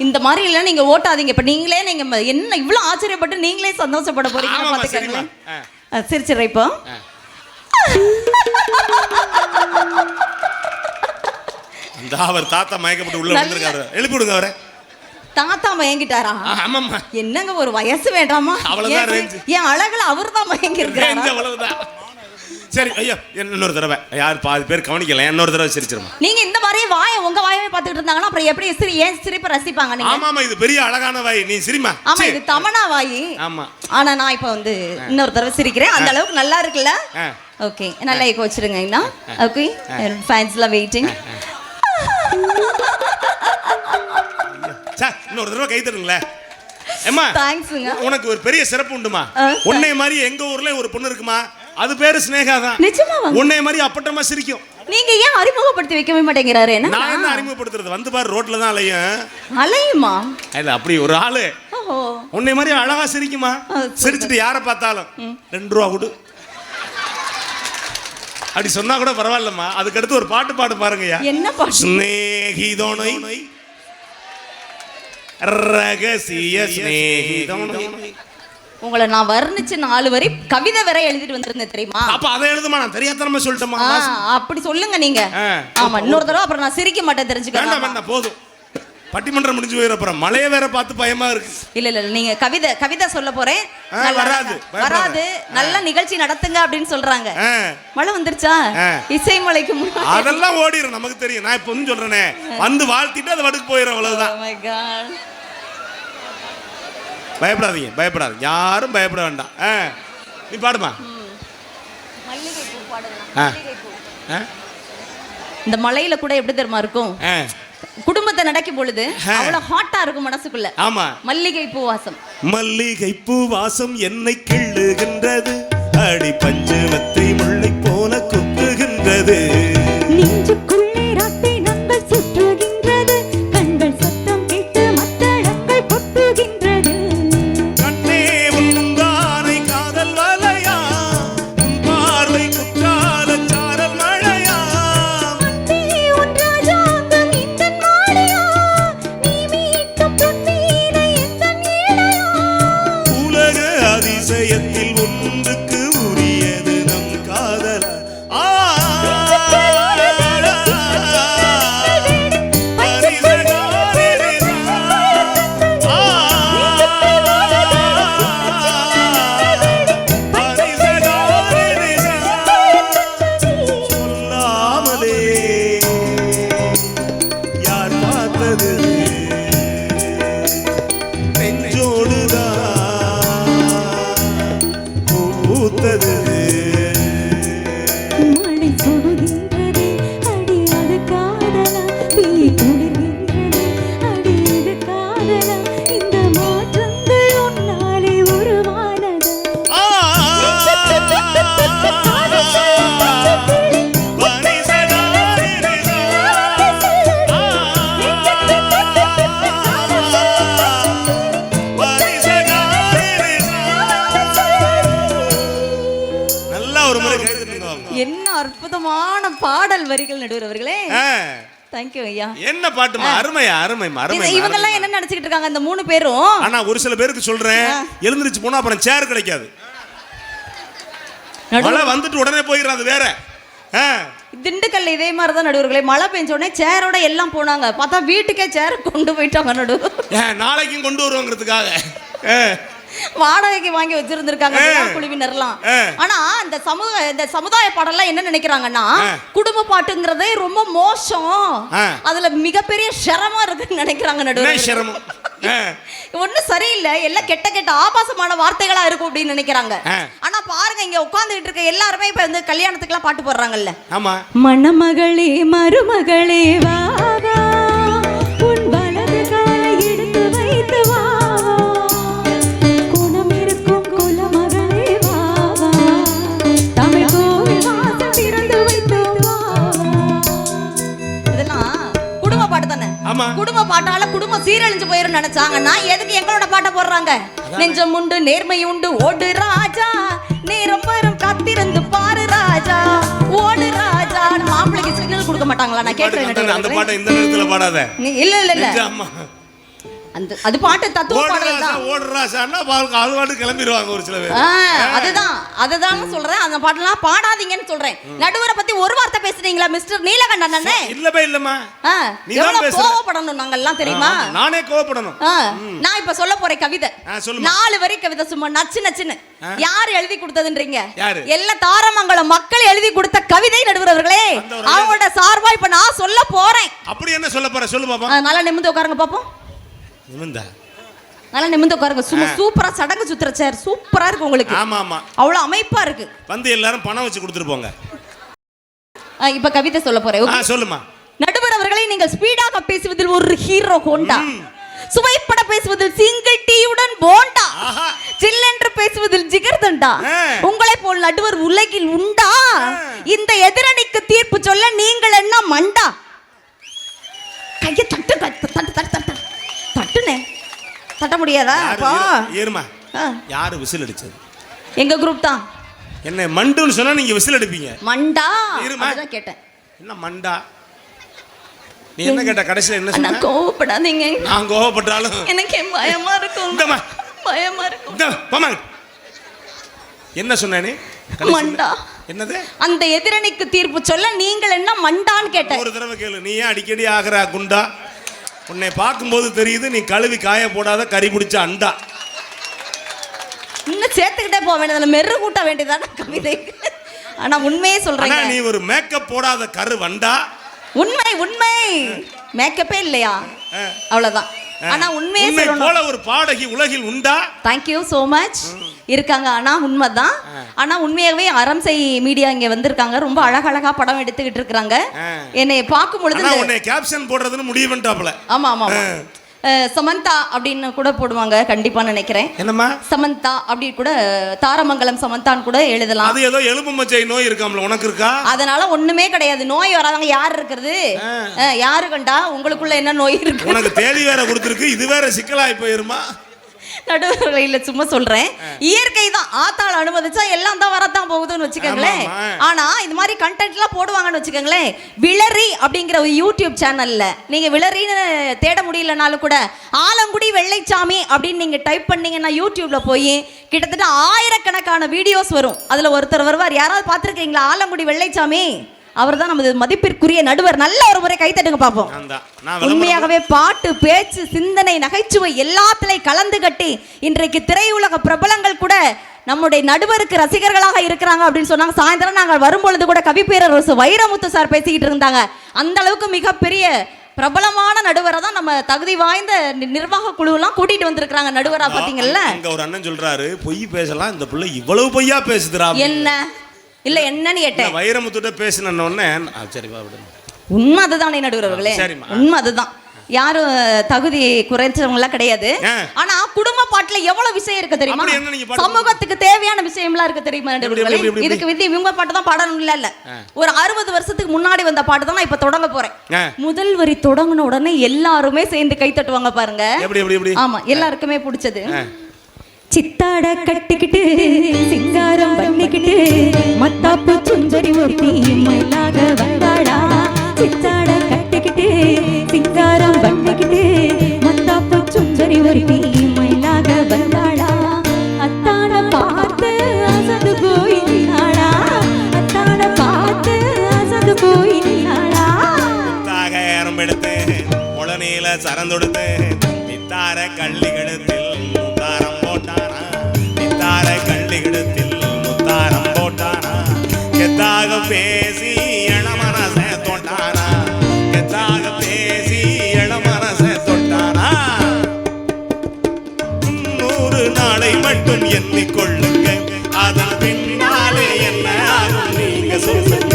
இந்த மாதிரி இல்ல நீங்க ஓட்டாதீங்க. இப்ப நீங்களே நீங்க என்ன இவ்வளவு ஆச்சரியப்பட்டு நீங்களே சந்தோஷப்பட போறீங்க பாத்துக்கங்களேன். சிரிச்சிடுற இப்போ. அந்த அவர் தாத்தா மயக்கப்பட்டு உள்ள வந்திருக்காரு. எழுப்பி விடுங்க அவரை. தாத்தா மயங்கிட்டாரா? ஆமாம்மா. என்னங்க ஒரு வயசு வேண்டாமா? அவ்வளவுதான் ரேஞ்ச். ஏன் அழகுல அவர்தான் மயங்கி இருக்காரு. அவ்வளவுதான். சரி ஐயா, இன்னொரு தடவை யார் பாதி பேர் கவனிக்கல, இன்னொரு தடவை சிரிச்சிருமா. நீங்க இந்த மாதிரி உங்க வாயவே பார்த்துட்டு இருந்தாங்கன்னா அப்புறம் எப்படி ஏன் சிரிப்பை ரசிப்பாங்க நீங்க? ஆமாமா, இது பெரிய அழகான வாய், நீ சிரிமா. ஆமா, இது தமனா வாய். ஆமா, ஆனா நான் இப்ப வந்து இன்னொரு தடவை சிரிக்கிறேன். அந்த அளவுக்கு நல்லா இருக்குல்ல? ஓகே, நல்லா ஏக்க வச்சிருங்க. என்ன ஓகே, ஃபேன்ஸ்லாம் வெயிட்டிங். இன்னொரு தடவை கை தட்டுங்களேன். ஏம்மா தேங்க்ஸ்ங்க. உனக்கு ஒரு பெரிய சிறப்பு உண்டுமா. உன்னை மாதிரி எங்க ஊர்ல ஒரு பொண்ணு இருக்குமா, அது பேரு சினேகா தான். நிஜமாவா? உன்னை மாதிரி அப்பட்டமா சிரிக்கும். நீங்க ஏன் அறிமுகப்படுத்தி வைக்கவே மாட்டேங்கிறாரு? நான் என்ன அறிமுகப்படுத்துறது? வந்து பாரு, ரோட்ல தான் அலையுமா? இல்ல அப்படி ஒரு ஆளு உன்னை மாதிரி அழகா சிரிக்குமா. சிரிச்சுட்டு யாரை பார்த்தாலும் 2 ரூபா கொடு அப்படி சொன்னா கூட பரவாயில்லம்மா. அதுக்கு அடுத்து ஒரு பாட்டு பாடு பாருங்கய்யா. என்ன பாட்டு? ஸ்நேகிதோனை ரகசிய ஸ்நேகிதோனை. உங்களை நான் வர்ணிச்சு 4 வரி கவிதை வரை எழுதிட்டு வந்திருந்தேன் தெரியுமா? அப்ப அதை எழுதுமா, நான் தெரியாதனமா சொல்லிட்டேமா. அப்படி சொல்லுங்க நீங்க. ஆமா, இன்னொரு தடவை அப்புறம் நான் சிரிக்க மாட்டேன் தெரிஞ்சுக்கணும். வேண்டாம் போதும், பட்டிமன்றம் முடிஞ்சு போயிட அப்புறம் மழைய வேற பார்த்து பயமா இருக்கு. இல்ல நீங்க கவிதை சொல்ல போறேன். வராது நல்ல நிகழ்ச்சி நடத்துங்க அப்படின்னு சொல்றாங்க. மழை வந்துருச்சா? இசை மலைக்கு அதெல்லாம் ஓடிடும், நமக்கு தெரியும். நான் இப்ப வந்து சொல்றேனே, வந்து வாழ்த்திட்டு அது வடுக்கு போயிடும், அவ்வளவுதான். Oh my God. பயப்படாதீங்க, யாரும் பயப்பட வேண்டாம். நீ பாடுமா. இந்த மலையில கூட எப்படி தெரியுமா இருக்கும்? குடும்பத்தை நடக்கும் பொழுது அவ்வளவு ஹாட்டா இருக்கும் மனசுக்குள்ள. ஆமா, மல்லிகை பூ வாசம். மல்லிகை பூ வாசம் என்னை கிள்ளுகின்றது, அடி பஞ்சமத்தை முல்லை போல கொக்குகின்றது. நெஞ்சுக்குள்ளே ராத்தை நங்கள் சுற்றுகின்றது, கண்கள் சத்தம் கேட்டு மத்தளங்கள் பொட்டுகின்றது. கண்ணே உன்தானை காதல் வலையா, உன் பார்வை குற்றால சாரல் மழையா. அன்பே உன் ராஜாங்கம் இந்தன் மாலையா, நீ மீட்டும் பொன்னீரை எந்தன் ஏழையா. உலக அதிசயத்தில் ஒன்றுக்கு உரியது நம் காதல். அற்புதமான பாடல் வரிகள் நடுவர் அவர்களே. ஆ. தேங்க்யூ ஐயா. என்ன பாட்டுமா, அருமையா அருமைமா அருமை. இவங்க எல்லாம் என்ன நினைச்சிட்டு இருக்காங்க இந்த 3 பேரும்? ஆனா ஒரு சில பேருக்கு சொல்றேன், எழுந்திருச்சு போனா அப்புறம் சேர் கிடைக்காது. மழை வந்துட்டு உடனே போயிடுறாது வேற. திண்டுக்கல்ல இதே மாதிரி தான் நடுவர்களே, மழை பெஞ்ச உடனே சேரோட எல்லாம் போனாங்க, பார்த்தா வீட்டுக்கே சேர் கொண்டு போயிட்டாங்க நடுவர். நாளைக்கும் கொண்டு வருவாங்கிறதுக்காக வாடகைக்கு வாங்கி வச்சிருந்திருக்காங்க குழுவினர்லாம். ஆனா இந்த சமுதாய பாடல்லாம் என்ன நினைக்கிறாங்கன்னா, குடும்ப பாட்டுங்கிறதே ரொம்ப மோசம், அதுல மிகப்பெரிய சிரமம் இருக்குன்னு நினைக்கிறாங்க நடுவர். ஒன்னும் சரியில்லை, எல்லாம் கெட்ட கெட்ட ஆபாசமான வார்த்தைகளா இருக்கும் அப்படின்னு நினைக்கிறாங்க. ஆனா பாருங்க, இங்க உட்கார்ந்துட்டு இருக்க எல்லாருமே இப்ப வந்து கல்யாணத்துக்கு எல்லாம் பாட்டு போடுறாங்கல்ல. ஆமா. மணமகளே மருமகளே வா வா, உன் வலது காலை எடுத்து வைத்து வா, குணம் இருக்கும் குலமகளே வா வா, தமிழ் கோவில் வாசல் திறந்து வைத்து வா. இதெல்லாம் குடும்ப பாட்டு தானே. குடும்ப பாட்டால குடும்பம் சீரழிஞ்சு போயிரும் நினைச்சாங்கன்னா எதுக்கு எங்களோட பாட்டை போடுறாங்க? நெஞ்சம் உண்டு நேர்மை உண்டு ஓடு ராஜா, நேரம் வரும் காத்திருந்து பாரு ராஜா, ஓடு ராஜா. மாப்பிளைக்கு சிக்னல் கொடுக்க மாட்டாங்களா? நான் கேட்கிறேன். அந்த பாட்டை இந்த நேரத்துல பாடாத. இல்ல இல்ல இல்ல, அது பாட்டு தத்துவ பாடல் தான். ஓடுறாசான்னா அது பாட்டு கிளம்பிடுவாங்க ஒரு சில பேர். அதுதான் சொல்றேன், அந்த பாட்டெல்லாம் பாடாதீங்கன்னு சொல்றேன். நடுவரை பத்தி ஒரு வார்த்தை பேசுறீங்களா மிஸ்டர் நீலகண்டன் அண்ணே? இல்லம்மா, எவ்வளவு கோவப்படணும் நாங்க எல்லாம் தெரியுமா? நானே கோவப்படணும். நான் இப்ப சொல்ல போறேன் கவிதை, 4 வரி கவிதை, சும்மா நச்சு நச்சுன்னு. யார் எழுதி கொடுத்ததுன்றீங்க? எல்லா தாரமங்கலம் மக்கள் எழுதி கொடுத்த கவிதை நடுவர் அவர்களே. அவங்களோட சார்பா இப்ப நான் சொல்ல போறேன். அப்படி என்ன சொல்ல போற சொல்லு பாப்போம். நல்லா நிமிர்ந்து உட்காருங்க பாப்போம். நல்லா நிமிர்ந்து உட்காருங்க. சும்மா சூப்பரா சடங்கு சுத்துற சேர் சூப்பரா இருக்கு உங்களுக்கு. ஆமா ஆமா, அவ்வளவு அமைப்பா இருக்கு. வந்து எல்லாரும் பணம் வச்சு கொடுத்துட்டு போங்க. இப்ப கவிதை சொல்ல போறேன். சொல்லுமா. நடுவர் அவர்களை, நீங்கள் ஸ்பீடாக பேசுவதில் ஒரு ஹீரோ ஹோண்டா, சுவைப்பட பேசுவதில் சிங்கிள் டீயுடன் போண்டா, சில்லென்று பேசுவதில் ஜிகர்தண்டா, உங்களை போல் நடுவர் உலகில் உண்டா, இந்த எதிரணிக்கு தீர்ப்பு சொல்ல நீங்கள் என்ன மண்டா. கையை தட்டு தட்டு தட்டு தட்டு தட்டுனே தட்ட முடியாதா? ஏறுமா. யாரு விசில் அடிச்சது? எங்க குரூப் தான். என்ன மண்டுன்னு சொன்னா நீங்க விசில் அடிப்பீங்க. மண்டா அதான் கேட்டேன். என்ன மண்டா? நீ என்ன கேட்ட கடைசில என்ன சொன்ன? கோவப்படாதீங்க. நான் கோவப்பட்டாலும் எனக்கு பயமா இருக்கும். பயமா இருக்கும். என்ன சொன்ன நீ? மண்டா. என்னது? அந்த எதிரணிக்கு தீர்ப்பு சொல்ல நீங்கள் என்ன மண்டான்னு கேட்டேன். ஒரு தடவை கேளு. நீ ஏன் அடிக்கடி ஆகிற குண்டா? உன்னை பார்க்கும்போது தெரியுது நீ கழுவி காய போடாத கறி பிடிச்ச அண்டா. இன்னும் சேர்த்துக்கிட்டே போக வேண்டியது, மெரு கூட்ட வேண்டியதான கவிதை. ஆனா உண்மையே சொல்றேன், நீ ஒரு மேக்கப் போடாத கரு வண்டா. உண்மை உண்மை, மேக்கப்பே இல்லையா? அவ்வளவுதான். ஆனா உண்மையே சொல்லணும், போல ஒரு பாடகி உலகில் உண்டா? Thank you so much. இருக்காங்க, ஆனா உண்மைதான். ஆனா உண்மையாகவே அரம்சை மீடியா இங்க வந்திருக்காங்க, ரொம்ப அழகழகா படம் எடுத்துக்கிட்டு இருக்காங்க. என்னை பார்க்கும் பொழுது உன்னை கேப்ஷன் போடுறதுன்னு முடிவு பண்ணிட்டாப்ல. ஆமா ஆமா, சமந்தா அப்படின்னு கூட போடுவாங்க கண்டிப்பா நினைக்கிறேன். என்னம்மா சமந்தா அப்படி கூட, தாரமங்கலம் சமந்தான்னு கூட எழுதலாம். அது ஏதோ எலும்பு மச்சை நோய் இருக்காம்ல, உனக்கு இருக்கா? அதனால ஒண்ணுமே கிடையாது, நோய் வராதவங்க யார் இருக்கிறது? யாரு கண்டா உங்களுக்குள்ள என்ன நோய் இருக்கு? உனக்கு தேதி வேற கொடுத்துருக்கு, இது வேற சிக்கலாய் போயிருமா? நடுவர்கள் இல்ல, சும்மா சொல்றேன். இயற்கை தான், ஆத்தாள் அனுமதிச்சா எல்லாம் தான் வரத்தான் போகுதுன்னு வச்சுக்கோங்களேன். ஆனா இந்த மாதிரி கண்டென்ட் எல்லாம் போடுவாங்கன்னு வச்சுக்கோங்களேன். விளரி அப்படிங்கிற ஒரு யூடியூப் சேனல்ல நீங்க விளரின்னு தேட முடியலனாலும் கூட ஆலங்குடி வெள்ளைச்சாமி அப்படின்னு நீங்க டைப் பண்ணீங்கன்னா யூடியூப்ல போய் கிட்டத்தட்ட 1000கணக்கான வீடியோஸ் வரும். அதுல ஒருத்தர் வருவார், யாராவது பார்த்துருக்கீங்களா? ஆலங்குடி வெள்ளைச்சாமி அவர் தான் நமது மதிப்பிற்குரிய நடுவர். நல்ல ஒரு முறை கைத்தட்டுங்க பார்ப்போம். உண்மையாகவே பாட்டு, பேச்சு, சிந்தனை, நகைச்சுவை எல்லாத்திலையும் கலந்து கட்டி இன்றைக்கு திரையுலக பிரபலங்கள் கூட நம்முடைய நடுவருக்கு ரசிகர்களாக இருக்கிறாங்க அப்படின்னு சொன்னாங்க. சாயந்தரம் நாங்கள் வரும்பொழுது கூட கவிப்பேரரசு வைரமுத்து சார் பேசிக்கிட்டு இருந்தாங்க. அந்த அளவுக்கு மிகப்பெரிய பிரபலமான நடுவரை தான் நம்ம தகுதி வாய்ந்த நிர்வாக குழுவெல்லாம் கூட்டிட்டு வந்திருக்காங்க நடுவரா. பாத்தீங்கல்ல, இங்க ஒரு அண்ணன் சொல்றாரு, பொய் பேசலாம், இந்த பிள்ளை இவ்வளவு பொய்யா பேசுதுடா. என்ன இல்ல என்னன்னு கேட்டேன். வைரமுத்துட்ட பேசின உடனே சரிவா விடு, உண்மை அதுதானே நடுவர் அவர்களே, உண்மை அதுதான். யாரும் தகுதி குறைச்சவங்களா கிடையாது. ஆனா குடும்ப பாட்டுல எவ்வளவு விஷயம் இருக்கு தெரியுமா? சமூகத்துக்கு தேவையான விஷயம்லாம் இருக்கு தெரியுமா நடுவர்களே? இதுக்கு விதி இவங்க பாட்டு தான் பாடணும் இல்ல. ஒரு 60 வருஷத்துக்கு முன்னாடி வந்த பாட்டு தான் நான் இப்ப தொடங்க போறேன். முதல் வரி தொடங்கின உடனே எல்லாருமே சேர்ந்து கை தட்டுவாங்க பாருங்க. ஆமா, எல்லாருக்குமே பிடிச்சது. சித்தாட கட்டிக்கிட்டு சிங்காரம் பண்ணிக்கிட்டு மத்தாப்பு சுந்தரி ஒருத்தி மயிலாக வந்தாடா சித்தாட கட்டிக்கிட்டு சிங்காரம் பண்ணிக்கிட்டு மத்தாப்பு சுந்தரி ஒருத்தி மயிலாக வந்தாடா அத்தான பார்த்து அசந்து போயினாடா அத்தான பார்த்து அசந்து போயினாடா எடுத்து முளநீல சரந்தொடுத்து மித்தார கள்ளி கெடுத்தில் முத்தாரம் போட்டானா மித்தார கள்ளி கெடுத்தில் முத்தாரம் போட்டானா கெத்தாக பேசி இளமனசை தொட்டானா கெத்தாக பேசி இளமனசை தொட்டானா 100 நாளை மட்டும் எண்ணிக்கொள்ளுங்க அதன் பின்னாலே என்ன ஆகும் நீங்க சொல்லுங்க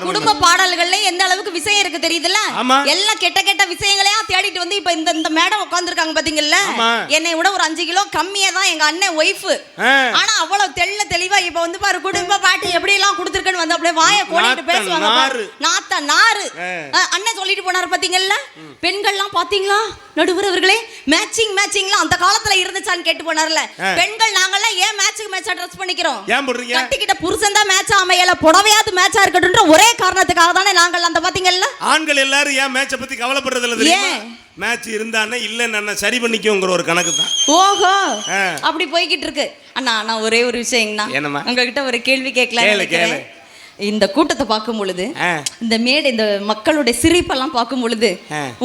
குடும்ப பாடல்கள்ல எந்த அளவுக்கு விஷயம் இருக்கு தெரியுதுல்ல எல்லாம் கெட்ட கெட்ட விஷயங்களையா தேடிட்டு வந்து இப்ப இந்த மேடம் உட்கார்ந்திருக்காங்க பாத்தீங்கல்ல என்னை விட ஒரு 5 கிலோ கம்மியா தான் எங்க அண்ணன் ஒய்ஃப் ஆனா அவ்வளவு தெளிவா இப்ப வந்து பாரு குடும்ப பாட்டு எப்படி எல்லாம் கொடுத்திருக்கேன்னு வந்து அப்படியே வாயை கோடிட்டு பேசுவாங்க நாத்த நாறு அண்ணன் சொல்லிட்டு போனாரு பாத்தீங்கல்ல பெண்கள்லாம் பாத்தீங்களா நடுவர் அவர்களே மேட்சிங்லாம் அந்த காலத்துல இருந்துச்சான்னு கேட்டு போனார்ல பெண்கள் நாங்கெல்லாம் ஏன் மேட்சுக்கு மேட்சா ட்ரெஸ் பண்ணிக்கிறோம் கட்டிக்கிட்ட புருஷன் தான் மேட்சா அமையல புடவையாவது மேட்சா இருக்கட்டும்ன்ற ஒரே காரணத்துக்காக தானே நாங்கள் அந்த பாத்தீங்கல்ல ஆண்கள் எல்லாரும் ஏன் மேட்சை பத்தி கவலைப்படுறது இல்ல தெரியுமா மேட்ச் இருந்தானே இல்லன்னு சரி பண்ணிக்கோங்கற ஒரு கணக்கு தான் ஓஹோ அப்படி போய்கிட்டு இருக்கு அண்ணா நான் ஒரே ஒரு விஷயம்னா உங்ககிட்ட ஒரு கேள்வி கேட்கலாம் இந்த கூட்டத்தை பார்க்கும் பொழுது இந்த மேடை இந்த மக்களுடைய சிரிப்பெல்லாம் பார்க்கும் பொழுது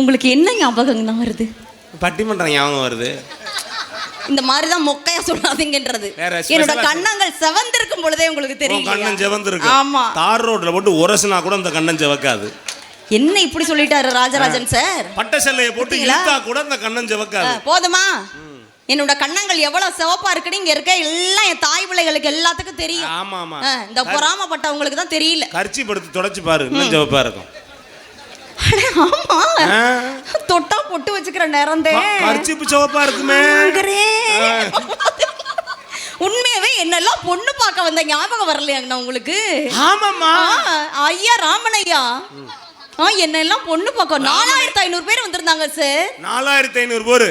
உங்களுக்கு என்ன ஞாபகம் வருது பட்டிமன்றம் ஞாபகம் வருது இந்த மாதிரி தான் மொக்கையா சொல்லாதீங்கன்றது என்னோட கண்ணங்கள் செவந்திருக்கும் பொழுதே உங்களுக்கு தெரியும் கண்ணன் செவந்திருக்கு ஆமா தார் ரோட்ல போட்டு உரசுனா கூட அந்த கண்ணன் செவக்காது என்ன இப்படி சொல்லிட்டாரு ராஜராஜன் சார் பட்ட செல்லையை போட்டு இழுத்தா கூட அந்த கண்ணன் செவக்காது போதுமா என்னோட கண்ணங்கள் எவ்வளவு சிவப்பா இருக்குன்னு இங்க இருக்க எல்லாம் என் தாய் பிள்ளைகளுக்கு எல்லாத்துக்கும் தெரியும் ஆமா ஆமா இந்த பொறாமப்பட்டவங்களுக்கு தான் தெரியல கர்ச்சி படுத்து தொடச்சு பாரு இன்னும் சிவப்பா இருக்கும் ஆமா தொட்டா பொட்டு வச்சுக்கிற நேரம் கர்ச்சிப்பு சிவப்பா இருக்குமே உண்மையாவே என்னெல்லாம் பொண்ணு பார்க்க வந்த ஞாபகம் வரலையாங்கண்ணா உங்களுக்கு ஆமாம்மா ஐயா ராமனையா என்னெல்லாம் பொண்ணு பார்க்க 4500 பேர் வந்திருந்தாங்க சார் 4500 பேர்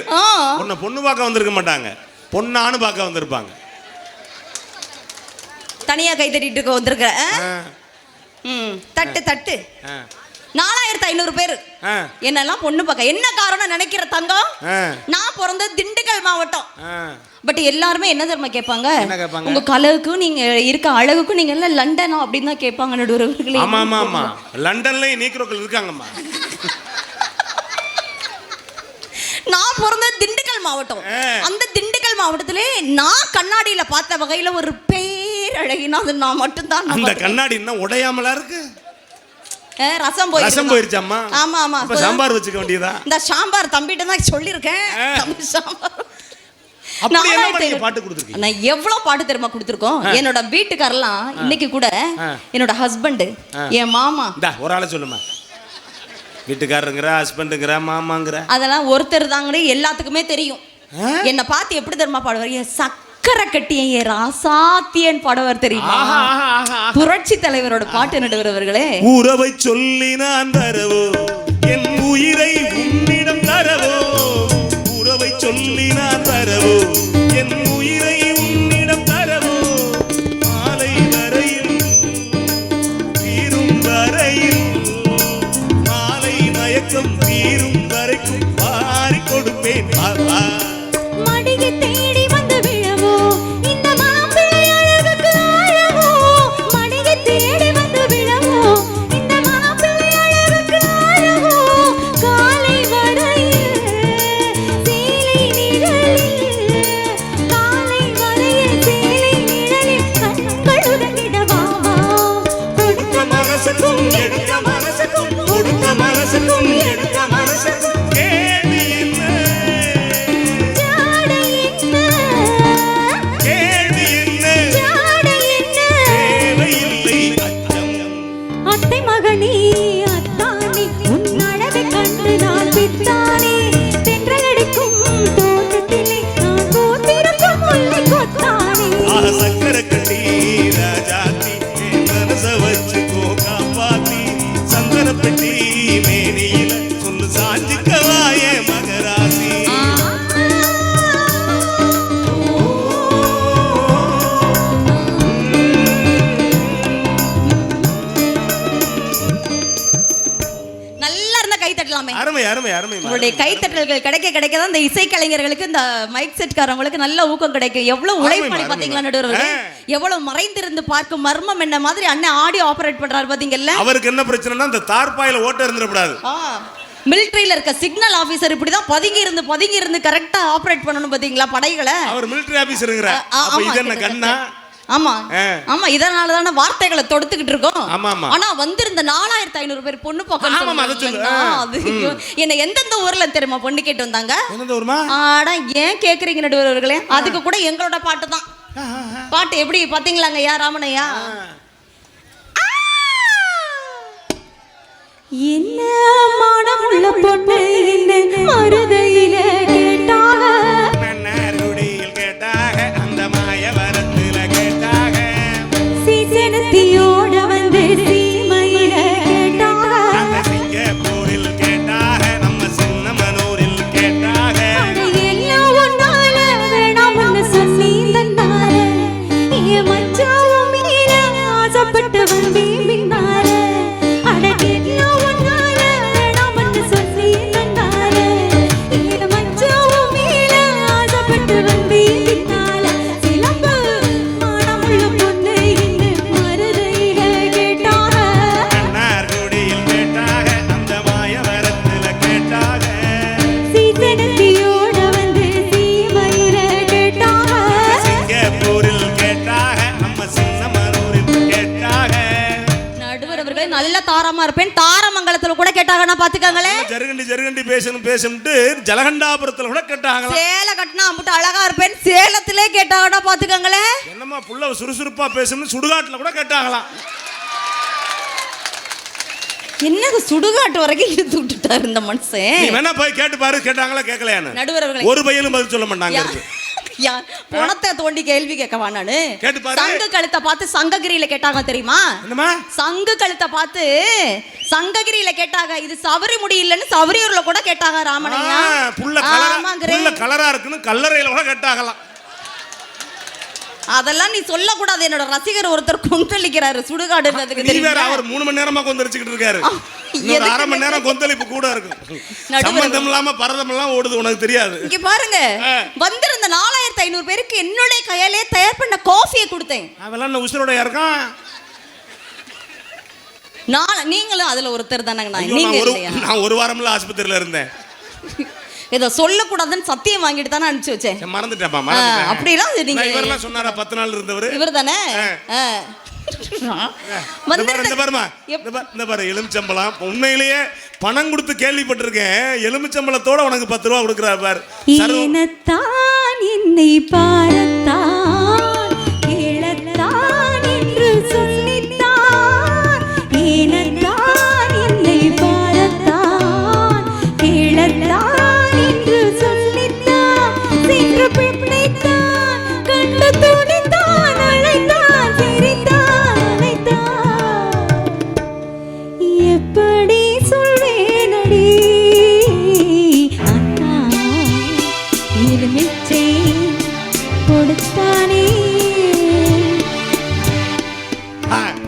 உன்னை பொண்ணு பார்க்க வந்திருக்க மாட்டாங்க பொண்ணானு பார்க்க வந்திருப்பாங்க தனியா கை தட்டிட்டு வந்திருக்க தட்டு தட்டு 4500 பேர் என்னெல்லாம் பொண்ணு பார்க்க என்ன காரணம் நினைக்கிற தங்கம் நான் பிறந்தது திண்டுக்கல் மாவட்டம் பட் எல்லாருமே என்ன தெரியுமா கேட்பாங்க உங்க கலவுக்கும் நீங்க இருக்க அழகுக்கும் நீங்க எல்லாம் லண்டனா அப்படின்னு தான் கேட்பாங்க நடுவர்களே ஆமா ஆமா ஆமா லண்டன்ல நீக்ரோக்கள் இருக்காங்கம்மா நான் பிறந்தது திண்டுக்கல் மாவட்டம் அந்த திண்டுக்கல் மாவட்டத்திலே நான் கண்ணாடியில பார்த்த வகையில ஒரு பேரழகினா அது நான் மட்டும் தான் அந்த கண்ணாடி என்ன உடையாமலா இருக்கு ரசம் போயிருச்சாம்மா ஆமா ஆமா இப்ப சாம்பார் வச்சுக்க வேண்டியதா இந்த சாம்பார் தம்பிட்ட தான் சொல்லிருக்கேன் தம்பி சாம்பார் அப்படி என்ன பண்ணி பாட்டு கொடுத்திருக்கீங்க நான் எவ்வளவு பாட்டு தெரியுமா கொடுத்திருக்கோம் என்னோட வீட்டுக்காரலாம் இன்னைக்கு கூட என்னோட ஹஸ்பண்ட் என் மாமா டா ஒரு ஆளை சொல்லுமா வீட்டுக்காரங்கற ஹஸ்பண்ட்ங்கற மாமாங்கற அதெல்லாம் ஒருத்தர் தாங்கற எல்லாத்துக்குமே தெரியும் என்ன பார்த்து எப்படி தெரியுமா பாடுவார் சக்கரை கட்டிய ராசாத்தியன் பாடுவார் தெரியுமா புரட்சி தலைவரோட பாட்டு நடுவர்களே உறவை சொல்லி நான் தரவோ என் உயிரை உன்னிடம் தரவோ உறவை சொல்லி நான் தரவோ என் உயிரை உன்னிடம் தரவோ மாலை வரையில் தீரும் வரையில் மாலை மயக்கம் தீரும் வரைக்கும் பாரி கொடுப்பேன் பாபா மடியை தேடி வந்து விழவோ இந்த மாப்பிள்ளை அழகுக்கு அருமை அருமை அருமை. உங்களுடைய கைத்தட்டல்கள் கிடைக்க கிடைக்க தான் இந்த இசைக்கலைஞர்களுக்கு இந்த மைக் செட்காரங்களுக்கு நல்ல ஊக்கம் கிடைக்கும். எவ்வளவு உழைப்பாளி பாத்தீங்களா நடுவர்களே, எவ்வளவு மறைந்திருந்து பார்க்கும் மர்மம் என்ன மாதிரி அண்ணன் ஆடியோ ஆபரேட் பண்றாரு பாத்தீங்கல்ல. அவருக்கு என்ன பிரச்சனைனா இந்த தார்பாயில ஓட்ட இருந்துடக்கூடாது. மிலிட்டரியில இருக்க சிக்னல் ஆபீசர் இப்படிதான் பதுங்கி இருந்து கரெக்டா ஆபரேட் பண்ணணும் பாத்தீங்களா படைகளை. அவர் மிலிட்டரி ஆபீசருங்கற. அப்ப இது என்ன கண்ணா? ஆமா ஆமா, இதனால தான வார்த்தைகளை தொடுத்துக்கிட்டு இருக்கோம். ஆமா ஆமா. ஆனா வந்திருந்த 4500 பேர் பொண்ணு பார்க்க. ஆமா அத சொல்லு. என்ன எந்தெந்த ஊர்ல தெரியுமா பொண்ணு கேட்டு வந்தாங்க? எந்த ஊர்மா? ஆடா ஏன் கேக்குறீங்க நடுவர்களே, அதுக்கு கூட எங்களோட பாட்டு தான். பாட்டு எப்படி பாத்தீங்களாங்க ஐயா ராமனையா? என்ன மனமுள்ள பொண்ணு மருதையில கேட்டாக, மன்னார்குடியில் கேட்டாக, அந்த மாயவரத்துல கேட்டாக, சீசனத்தியோட வந்து சீமையில கேட்டாக, அந்த சிங்கப்பூரில் கேட்டாக, நம்ம சின்னமனூரில் கேட்டாக. எல்லாம் ஒன்னால வேணாம்னு சொல்லி தந்தார, என் மச்சாவும் மீற ஆசைப்பட்டு வந்தே பின்னார. நல்ல தாரமா இருப்பேன். தாரமங்கலத்துல கூட கேட்டாங்கன்னா பாத்துக்கங்களே. ஜருகண்டி பேசணும்ட்டு ஜலகண்டாபுரத்துல கூட கேட்டாங்க. சேலை கட்டினா அம்புட்டு அழகா இருப்பேன், சேலத்திலே கேட்டாங்கன்னா பாத்துக்கங்களே. என்னமா புள்ள சுறுசுறுப்பா பேசணும்னு சுடுகாட்டுல கூட கேட்டாங்களாம். என்னது சுடுகாட்டு வரைக்கும் இழுத்து விட்டுட்டாரு இந்த மனுஷன். நீ வேணா போய் கேட்டு பாரு, கேட்டாங்களா கேட்கலையான்னு. நடுவர்களே ஒரு பையனும் பதில் சொல்ல மாட்டாங்க. பணத்தை தோண்டி கேள்வி கேட்கவா நானு? கேட்டு பாரு. சங்க கழுத்தை பார்த்து சங்ககிரியில கேட்டாங்க தெரியுமா? என்னமா? சங்கு கழுத்தை பார்த்து சங்ககிரியில கேட்டாங்க. இது சவரி முடி இல்லன்னு சவரியூர்ல கூட கேட்டாங்க ராமனையா. புள்ள கலரா இருக்குன்னு கல்லறையில கூட கேட்டாங்களாம். அதெல்லாம் நீ சொல்ல கூடாது. என்னோட ரசிகர் ஒருத்தர் கொந்தளிக்கிறாரு சுடுகாடுன்றதுக்கு. நீ வேற அவர் 3 மணி நேரமா கொந்தளிச்சிட்டு இருக்காரு. இன்னொரு 1/2 மணி நேரம் கொந்தளிப்பு கூட இருக்கும். சம்பந்தம் இல்லாம பரதம் எல்லாம் ஓடுது, உனக்கு தெரியாது. இங்க பாருங்க, வந்திருந்த 4500 பேருக்கு என்னுடைய கையாலே தயார் பண்ண காஃபியை கொடுத்தேன். அதெல்லாம் உசுரோட இருக்கான். நீங்களும் அதுல ஒருத்தர் தானங்க. நான் ஒரு வாரம்ல ஆஸ்பத்திரியில இருந்தேன். இத சொல்லக்கூடாதுன்னு சத்தியம் வாங்கிட்டு தானே அனுப்பிச்சு வச்சேன். மறந்துட்டேன்ப்பா. அப்படிலாம் நீங்க இவரெல்லாம் சொன்னாரா 10 நாள் இருந்தவர் இவர் தானே? எலுமிச்சம்பளம் உண்மையிலேயே பணம் கொடுத்து கேள்விப்பட்டிருக்கேன். எலுமிச்சம்பளத்தோட உனக்கு 10 ரூபா கொடுக்குறாரு பார். என்னை பாரத்தான் கேளத்தான் என்று சொல்லித்தான், ஏனத்தான் என்னை பாரத்தான் கேளத்தான் என்று சொல்லித்தான், சென்று பின்னைத்தான் கண்டு துணித்தான் அழைத்தான் சிரித்தான் அழைத்தான், எப்படி சொல்வேனடி அண்ணா எலுமிச்சை கொடுத்தானே.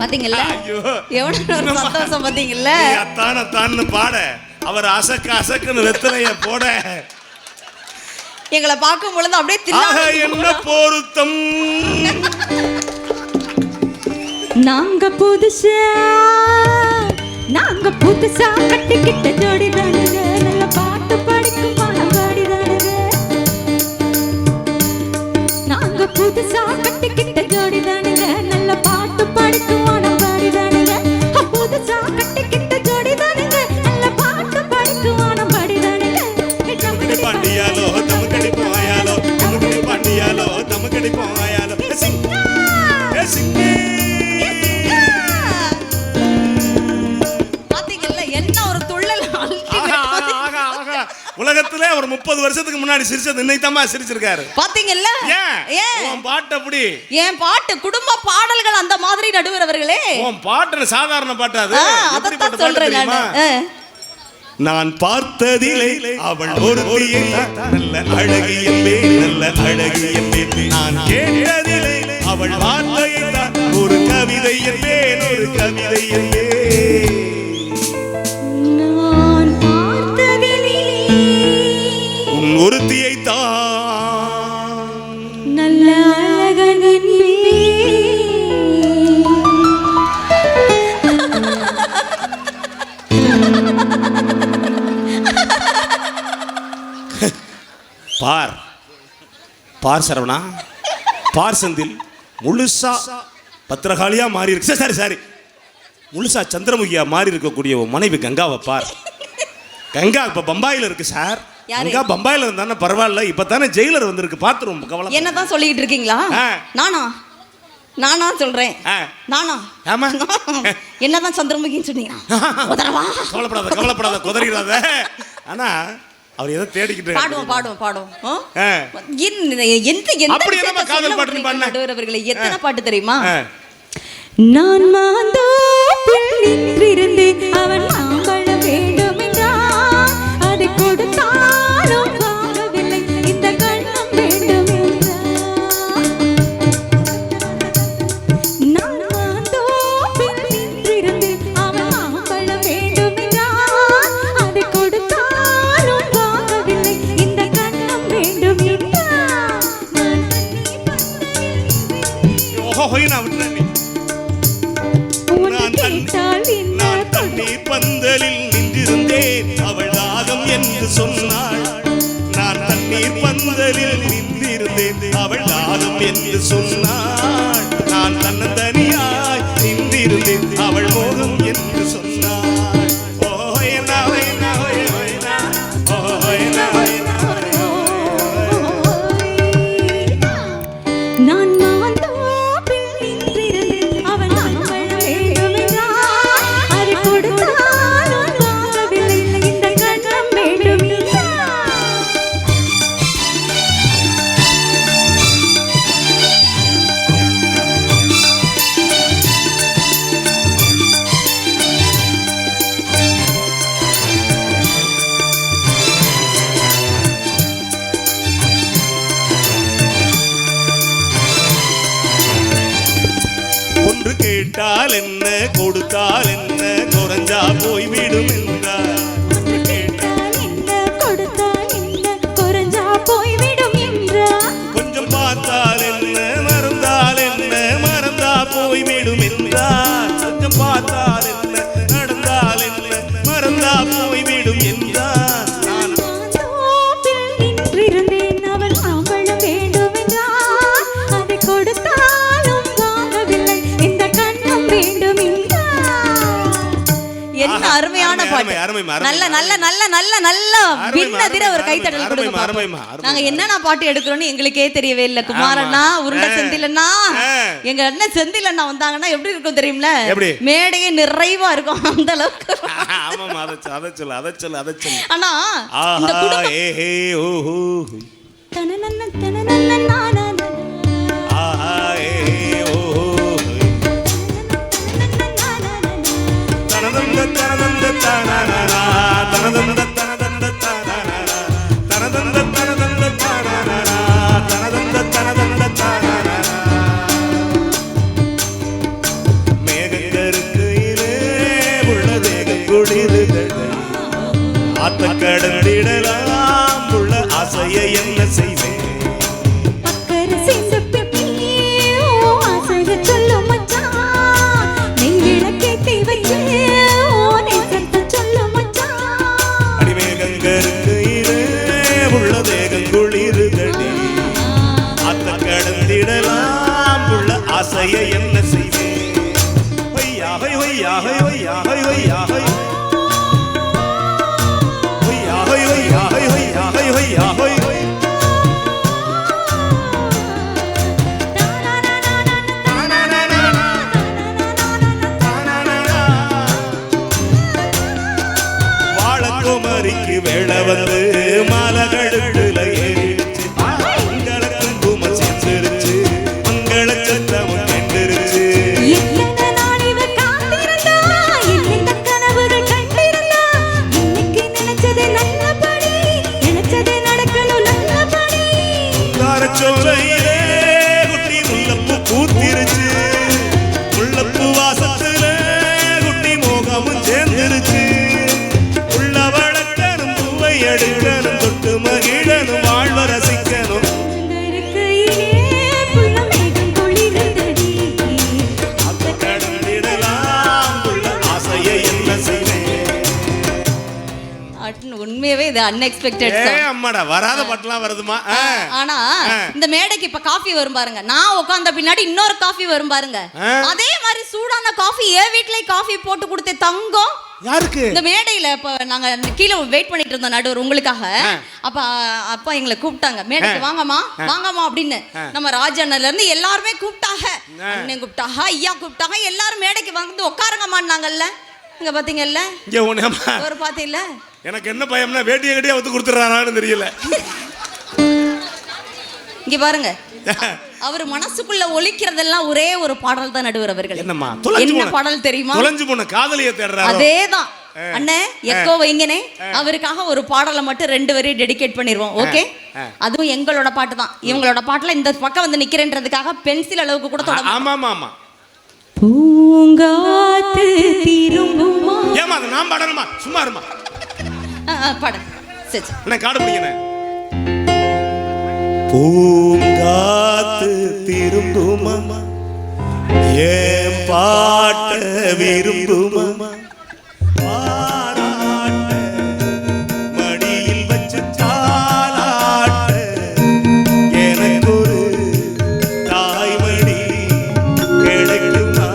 பாத்தீங்கல்ல எவ்வளவு சந்தோஷம் பாத்தீங்கல்ல. அத்தான பாட அவர் அசக்குன்னு வெத்தலைய போட எங்களை பார்க்கும் பொழுது அப்படியே என்ன பொருத்தம். நாங்க புதுசா கட்டிக்கிட்ட ஜோடி தானுங்க, நல்ல பாட்டு படிக்கும் பாடம் பாடி தானுங்க. நாங்க புதுசா கட்டிக்கிட்ட ஜோடி தானுங்க, நல்ல பாட்டு படிக்கும் பாடம் பாடி தானுங்க. புதுசா கட்டிக்கிட்ட ஜோடி தானுங்க, நல்ல பாட்டு படிக்கும் பாடம் பாடி தானுங்க. பாண்டியாலோ தமக்கடி போயாலோ, தமக்கடி பாண்டியாலோ தமக்கடி போயாலோ. பாத்தீங்கல்ல என்ன ஒரு துள்ளல். உலகத்திலே ஒரு 30 வருஷத்துக்கு முன்னாடி சிரிச்சது இன்னைக்கு தான் சிரிச்சிருக்காரு. பாத்தீங்கல்ல. உன் பாட்டு அப்படி. என் பாட்டு குடும்ப பாடல்கள் அந்த மாதிரி நடுவரவர்களே. உன் பாட்டு சாதாரண பாட்டு அது. அதான் சொல்றேன் நான். நான் பார்த்ததிலே அவள் ஒருத்தியை நல்ல அழகி என்பே, நல்ல அழகி என்பே. நான் கேட்டதிலே அவள் வார்த்தையை தான் ஒரு கவிதை என்பேன், ஒரு கவிதை என்பே. நான் பார்த்த பார் பார் சரவணா, பார் செந்தில் முழுசா பத்திரகாளியா மாறி இருக்கு. சரி சரி, முழுசா சந்திரமுகியா மாறி இருக்கக்கூடிய மனைவி கங்காவை பார். கங்கா இப்ப பம்பாயில இருக்கு சார். கங்கா பம்பாயில இருந்தானே பரவாயில்ல, இப்ப தானே ஜெயிலர் வந்திருக்கு, பாத்துருவோம். கவலை என்னதான் சொல்லிட்டு இருக்கீங்களா? நானா சொல்றேன். நானா? ஆமா. என்னதான் சந்திரமுகின்னு சொன்னீங்க? கவலைப்படாத கவலைப்படாத, குதறிடாத. ஆனா அவர் எதை தேடிக்கிட்டு பாடுவோம். அப்படி என்ன காதல் பாட்டு பாடுன? நடுவரவர்களே, எத்தனை பாட்டு தெரியுமா? நான் மாந்தோப்பில் நின்றிருந்தேன், அவன் மாம்பழ வேண்டும் என்றான், அதை கொடுத்தாலும் வாங்கவில்லை, இந்த கண்ணம் வேண்டும் என்றான். நான் மாந்தோப்பில் நின்றிருந்தேன், அவன் மாம்பழ வேண்டும் என்றான், அதை கொடுத்தாலும் வாங்கவில்லை, இந்த கண்ணம் வேண்டும் என்றான். நான் தண்ணீர் பந்தலில் நின்றிருந்தேன், அவள் தாகம் என்று சொன்னாள். நான் தண்ணீர் பந்தலில் நின்றிருந்தேன், அவள் தாகம் என்று சொன்னாள். நான் தன்னந்தனியாய் நின்றிருந்தேன், அவள் மோகம் என்று சொன்னாள். நான் மாந்தோப்பில் நின்றிருந்தேன், அவன் மாம்பழ வேண்டும் என்றான், அதை கொடுத்தாலும் வாங்கவில்லை, இந்த கண்ணம் வேண்டும் என்றான். ஒன்று கேட்டால் என்ன, கொடுத்தால் என்ன, குறைஞ்சா போய்விடும் என்றார். ஒன்று கேட்டால் என்ன, கொடுத்தால் என்ன, குறைஞ்சா போய்விடும் என்றான். கொஞ்சம் பார்த்தால் என்ன, மறந்தால் என்ன, மறந்தா போய்விடும் என்றார். கொஞ்சம் பார்த்தால் என்ன, நடந்தால் என்ன, மறந்தா போய்விடும் என்றார். நான் மாந்தோப்பில் நின்றிருந்தேன், அவன் மாம்பழம் வேண்டும் என்றான், அதை கொடுத்தாலும் வாங்கவில்லை, இந்த கண்ணம் வேண்டும் என்றான். என்ன அருமையான பாட்டு. நல்ல நல்ல நல்ல நல்ல நல்ல விண்ணதிர ஒரு கைத்தட்டல் கொடுங்க பாப்போம். நாங்க என்னென்ன பாட்டு எடுக்கிறோம்னு எங்களுக்கே தெரியவே இல்லை. குமாரண்ணா, உருண்டை செந்திலண்ணா, எங்க அண்ணன் செந்திலண்ணா வந்தாங்கன்னா எப்படி இருக்கும் தெரியுமில? மேடையே நிறைவா இருக்கும் அந்த அளவுக்கு. ஆனா இந்த குடும்பம் தனனன தனனன நானா கடந்திடலாம் உள்ள ஆசையை என்ன செய்வேன்? அக்கறை சேர்ந்த பெண்ணியே, ஓ ஆசையை சொல்லு மச்சான், நீ விளக்கேத்தி வச்சு, ஓ நேசத்தை சொல்லு மச்சான். அடிமேகங்கருக்கு இரு உள்ள தேகம் குளிருதடி, ஆத்த கடந்திடலாம் உள்ள ஆசையை என்ன செய்வேன்? ஒய்யாகை ஒய்யாகை ஒய்யாகை ஒய்யாகை வாழக்குமரிக்கு வேள வந்து மலகடுல ஏறிடுச்சு, மங்களக்கும் கும சேர்ந்துருச்சு, மங்கள சத்தமும் கண்டுருச்சு. எத்தனை நாள் இவ காத்திருந்தா, எந்த கனவுகள் கண்டிருந்தா, இன்னைக்கு நினைச்சது நல்லபடி, நினைச்சது நடக்கணும் நல்லபடி. சோலையிலே குட்டி முல்லப்பூ பூத்திருச்சு, முல்லப்பூ வாசத்துல குட்டி மோகமும் சேர்ந்துருச்சு. உள்ள வளர்க்கணும், பூவை எடுக்கணும், தொட்டு மகிழணும், வாழ்வ ரசிக்கணும். அந்த கடந்திடலாம் உள்ள ஆசையை என்ன செய்வேன்? உண்மையாவே இது அன்எக்ஸ்பெக்டட் அம்மாடா வராத பாட்டுலாம் வருதுமா. ஆனா இந்த மேடைக்கு இப்ப காஃபி வரும் பாருங்க, நான் உட்கார்ந்த பின்னாடி இன்னொரு காஃபி வரும் பாருங்க, அதே மாதிரி சூடான காஃபி என் வீட்லயே காஃபி போட்டு கொடுத்தே தங்கம். யாருக்கு? இந்த மேடையில இப்ப நாங்க கீழே வெயிட் பண்ணிட்டு இருந்தோம் நடுவர் உங்களுக்காக. அப்ப எங்களை கூப்பிட்டாங்க, மேடைக்கு வாங்கம்மா வாங்கம்மா அப்படின்னு. நம்ம ராஜண்ணல இருந்து எல்லாருமே கூப்பிட்டாங்க, அண்ணன் கூப்பிட்டாங்க, ஐயா கூப்பிட்டாங்க, எல்லாரும் மேடைக்கு வந்து உட்காருங்கம்மான்னாங்கல்ல. இங்க பாத்தீங்கல்ல, ஒரு பாத்தீங்கல்ல, எனக்கு என்ன பயம்னா வேட்டியை கட்டியா வந்து கொடுத்துறாரான்னு தெரியல. இங்க பாருங்க, அவர் மனசுக்குள்ள ஒலிக்கிறதெல்லாம் ஒரே ஒரு பாடல் தான் நடுவர் அவர்கள். என்னம்மா என்ன பாடல் தெரியுமா? தொலைஞ்சு போன காதலியை தேடுறாரு. அதேதான் அண்ணே, எக்கோ வைங்கனே. அவருக்காக ஒரு பாடலை மட்டும் 2 வரி டெடிகேட் பண்ணிடுவோம். ஓகே, அதுவும் எங்களோட பாட்டு தான். இவங்களோட பாட்டுல இந்த பக்கம் வந்து நிக்கிறேன்றதுக்காக பென்சில் அளவுக்கு கூட தொட. ஆமா ஆமா ஆமா. பூங்காத்து திரும்புமா. ஏமா அது நான் பாடணுமா? சும்மா இருமா. பாடு. சரி அண்ணா காடு பிடிக்கணும். பூங்காத்து திரும்புமா, ஏன் பாட்ட விரும்புமா, பாராட்ட மடியில் வச்சு தாலாட்ட எனக்கு ஒரு தாய்மடி கிடைக்குமா.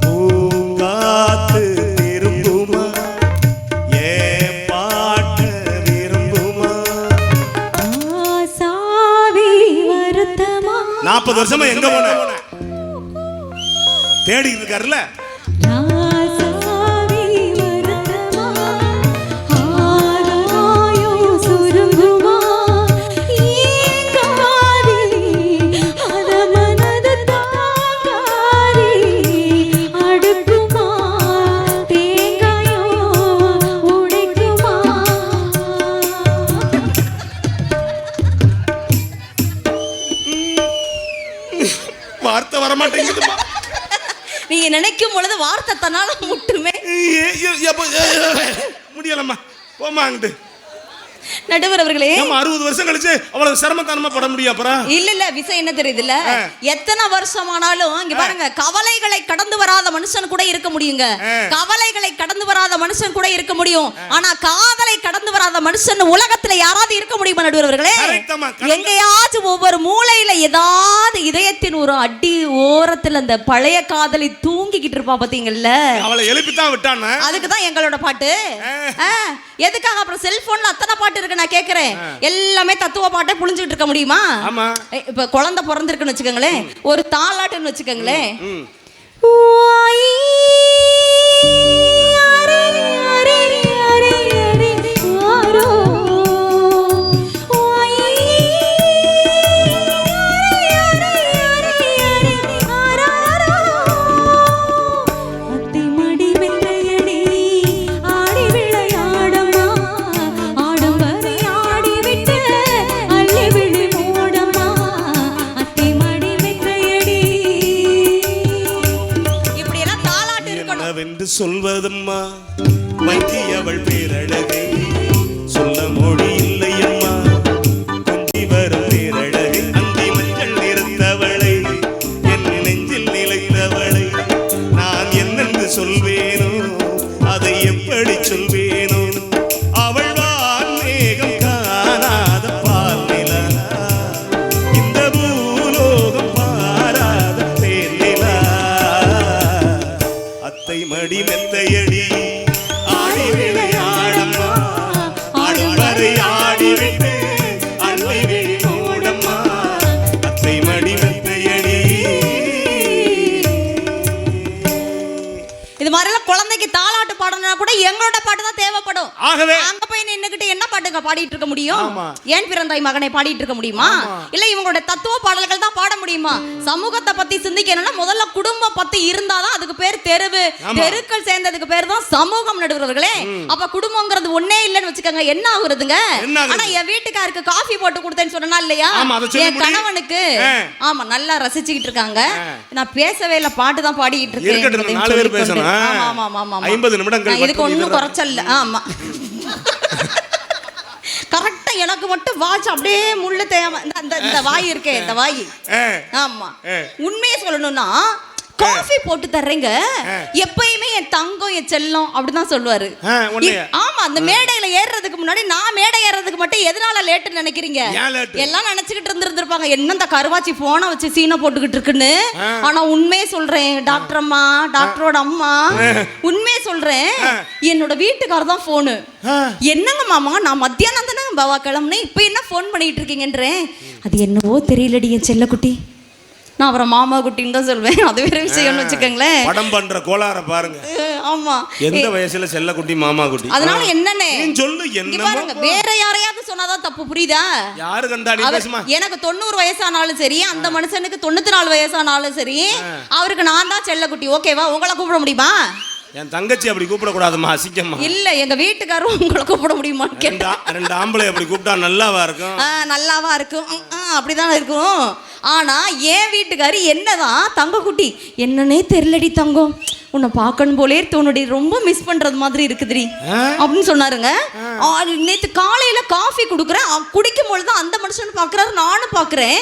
பூங்காத்து திரும்புமா, ஏன் பாட்ட விரும்புமா. 40 வருஷமா எங்க போன தேடி இருக்காருல்ல. வார்த்தை வர மாட்டேங்குதுமா. நீங்க நினைக்கும் பொழுது வார்த்தை தன்னால முட்டுமே. முடியலம்மா, போமா அங்கிட்டு. நடுவர் அவர்களே, 60 வருஷம் கழிச்சு அவ்வளவு சிரமத்தானமா பட முடியும். அப்புறம் இல்ல விஷயம் என்ன தெரியுதுல்ல, எத்தனை வருஷமானாலும் இங்க பாருங்க, கவலைகளை கடந்து வராத மனுஷன் கூட இருக்க முடியுங்க. கவலைகளை கடந்து வராத மனுஷன் கூட இருக்க முடியும். ஆனா காதலை கடந்து வராத மனுஷன் உலகத்துல யாராவது இருக்க முடியுமா நடுவர் அவர்களே? எங்கேயாச்சும் ஒவ்வொரு மூலையில ஏதாவது இதயத்தின் ஒரு அடி ஓரத்துல அந்த பழைய காதலை தூங்கிக்கிட்டு இருப்பா பாத்தீங்கல்ல, அவளை எழுப்பித்தான் விட்டானா. அதுக்குதான் எங்களோட பாட்டு. எதுக்காக அப்புறம் செல்போன்ல அத்தனை பாட்டு இருக்கு நான் கேக்குறேன். எல்லாமே தத்துவ பாட்டை புழிஞ்சிட்டு இருக்க முடியுமா? இப்ப குழந்தை பிறந்திருக்குன்னு வச்சுக்கோங்களேன், ஒரு தாலாட்டுன்னு வச்சுக்கோங்களேன். சொல்வதம்மா வைத்தியவள் பேரழகை சொல்ல மொழி இல்லையம்மா, கொஞ்சி வரும் பேரழகை அந்தி மஞ்சள் நிறந்தவளை என் நெஞ்சில் நிலைத்தவளை நான் என்னென்று சொல்வேனோ, அதை எப்படி சொல்வேனோ. அவள் வான்மேகம் காணாத பால்நிலா, இந்த பூலோகம் பாராத தேனிலா. அத்தை மடி மெத்தையடி ஆடி விளையாடம்மா, ஆடும் வரை ஆடிவிட்டு அன்பை விழி மூடம்மா. அத்தை மடி மெத்தையடி. இது மாதிரிலாம் குழந்தைக்கு தாலாட்டு பாடணும்னா கூட எங்களோட பாட்டு தான் தேவைப்படும். ஆகவே அங்க போய் நின்னுக்கிட்டு என்ன பாட்டுங்க பாடிட்டு இருக்க முடியும்? ஏன் பிறந்தாய் மகனை பாடிட்டு இருக்க முடியுமா? இல்ல இவங்களோட தத்துவ பாடல்கள் தான் பாட முடியுமா? சமூகத்தை பத்தி சிந்திக்கணும்னா முதல்ல குடும்பம் பத்தி இருந்தாதான் அதுக்கு பேர் தெருவு, தெருக்கள் சேர்ந்ததுக்கு பேர் தான் சமூகம் நடுவர்களே. அப்ப குடும்பங்கிறது ஒன்னே இல்லன்னு வச்சுக்கோங்க, என்ன ஆகுறதுங்க? ஆனா என் வீட்டுக்காருக்கு காஃபி போட்டு கொடுத்தேன்னு சொன்னா இல்லையா, என் கணவனுக்கு ஆமா நல்லா ரசிச்சுக்கிட்டு இருக்காங்க. நான் பேசவே இல்ல, பாட்டு தான் பாடிட்டு இருக்கேன். 4 பேர் பேசணும். ஆமா ஆமா ஆமா, 50 நிமிடங்கள் இதுக்கு ஒண்ணும் குறைச்சல்ல. ஆமா கரெக்டா எனக்கு மட்டும் வாட்ச் அப்படியே முள்ளு தேவை. இந்த வாய் இருக்கே, இந்த வாய். ஆமா உண்மையை சொல்லணும்னா காஃபி போட்டு தர்றேங்க. எப்பயுமே என் தங்கம் என் செல்லம் அப்படிதான் சொல்லுவாரு. ஆமா, அந்த மேடையில ஏறுறதுக்கு முன்னாடி நான் மேடை ஏறதுக்கு மட்டும் எதனால லேட்டுன்னு நினைக்கிறீங்க? எல்லாம் நினைச்சுக்கிட்டு இருந்திருப்பாங்க என்ன இந்த கருவாச்சி போனை வச்சு சீனை போட்டுக்கிட்டு இருக்குன்னு. ஆனா உண்மையே சொல்றேன் டாக்டர் அம்மா, டாக்டரோட அம்மா, உண்மையே சொல்றேன், என்னோட வீட்டுக்காரர் தான் போனு. என்னங்க மாமா, நான் மத்தியானம் தானே பாவா கிளம்புனேன், இப்ப என்ன போன் பண்ணிட்டு இருக்கீங்கன்றேன். அது என்னவோ தெரியலடி என் செல்லக்குட்டி, நான் அவரை மாமா குட்டின்னு தான் சொல்வேன். அது வேற விஷயம்னு வச்சுக்கோங்களேன். படம் பண்ற கோளாற பாருங்க. ஆமா, எந்த வயசுல செல்ல குட்டி மாமா குட்டி, அதனால என்னன்னு சொல்லு. என்ன பாருங்க, வேற யாரையாவது சொன்னாதான் தப்பு, புரியுதா? யாரு கண்டாடி பேசுமா? எனக்கு 90 வயசானாலும் சரி, அந்த மனுஷனுக்கு 94 வயசானாலும் சரி, அவருக்கு நான் தான் செல்ல குட்டி. ஓகேவா? உங்களை கூப்பிட முடியுமா? என் தங்கச்சி அப்படி கூப்பிட கூடாதுமா, அசிங்கமா. இல்ல, எங்க வீட்டுக்காரரும் உங்களை கூப்பிட முடியுமா? ரெண்டு ஆம்பளை அப்படி கூப்பிட்டா நல்லாவா இருக்கும்? நல்லாவா இருக்கும், அப்படிதான் இருக்கும். ஆனா என் வீட்டுக்காரு என்னதான் தங்க குட்டி, என்னன்னே தெரியலடி தங்கம், உன்னை பார்க்கணும் போலே தோணுடி, ரொம்ப மிஸ் பண்றது மாதிரி இருக்குதுடி அப்படின்னு சொன்னாருங்க. நேற்று காலையில காஃபி குடுக்குறேன், குடிக்கும் பொழுது அந்த மனுஷன் பாக்குறாரு, நானும் பாக்குறேன்,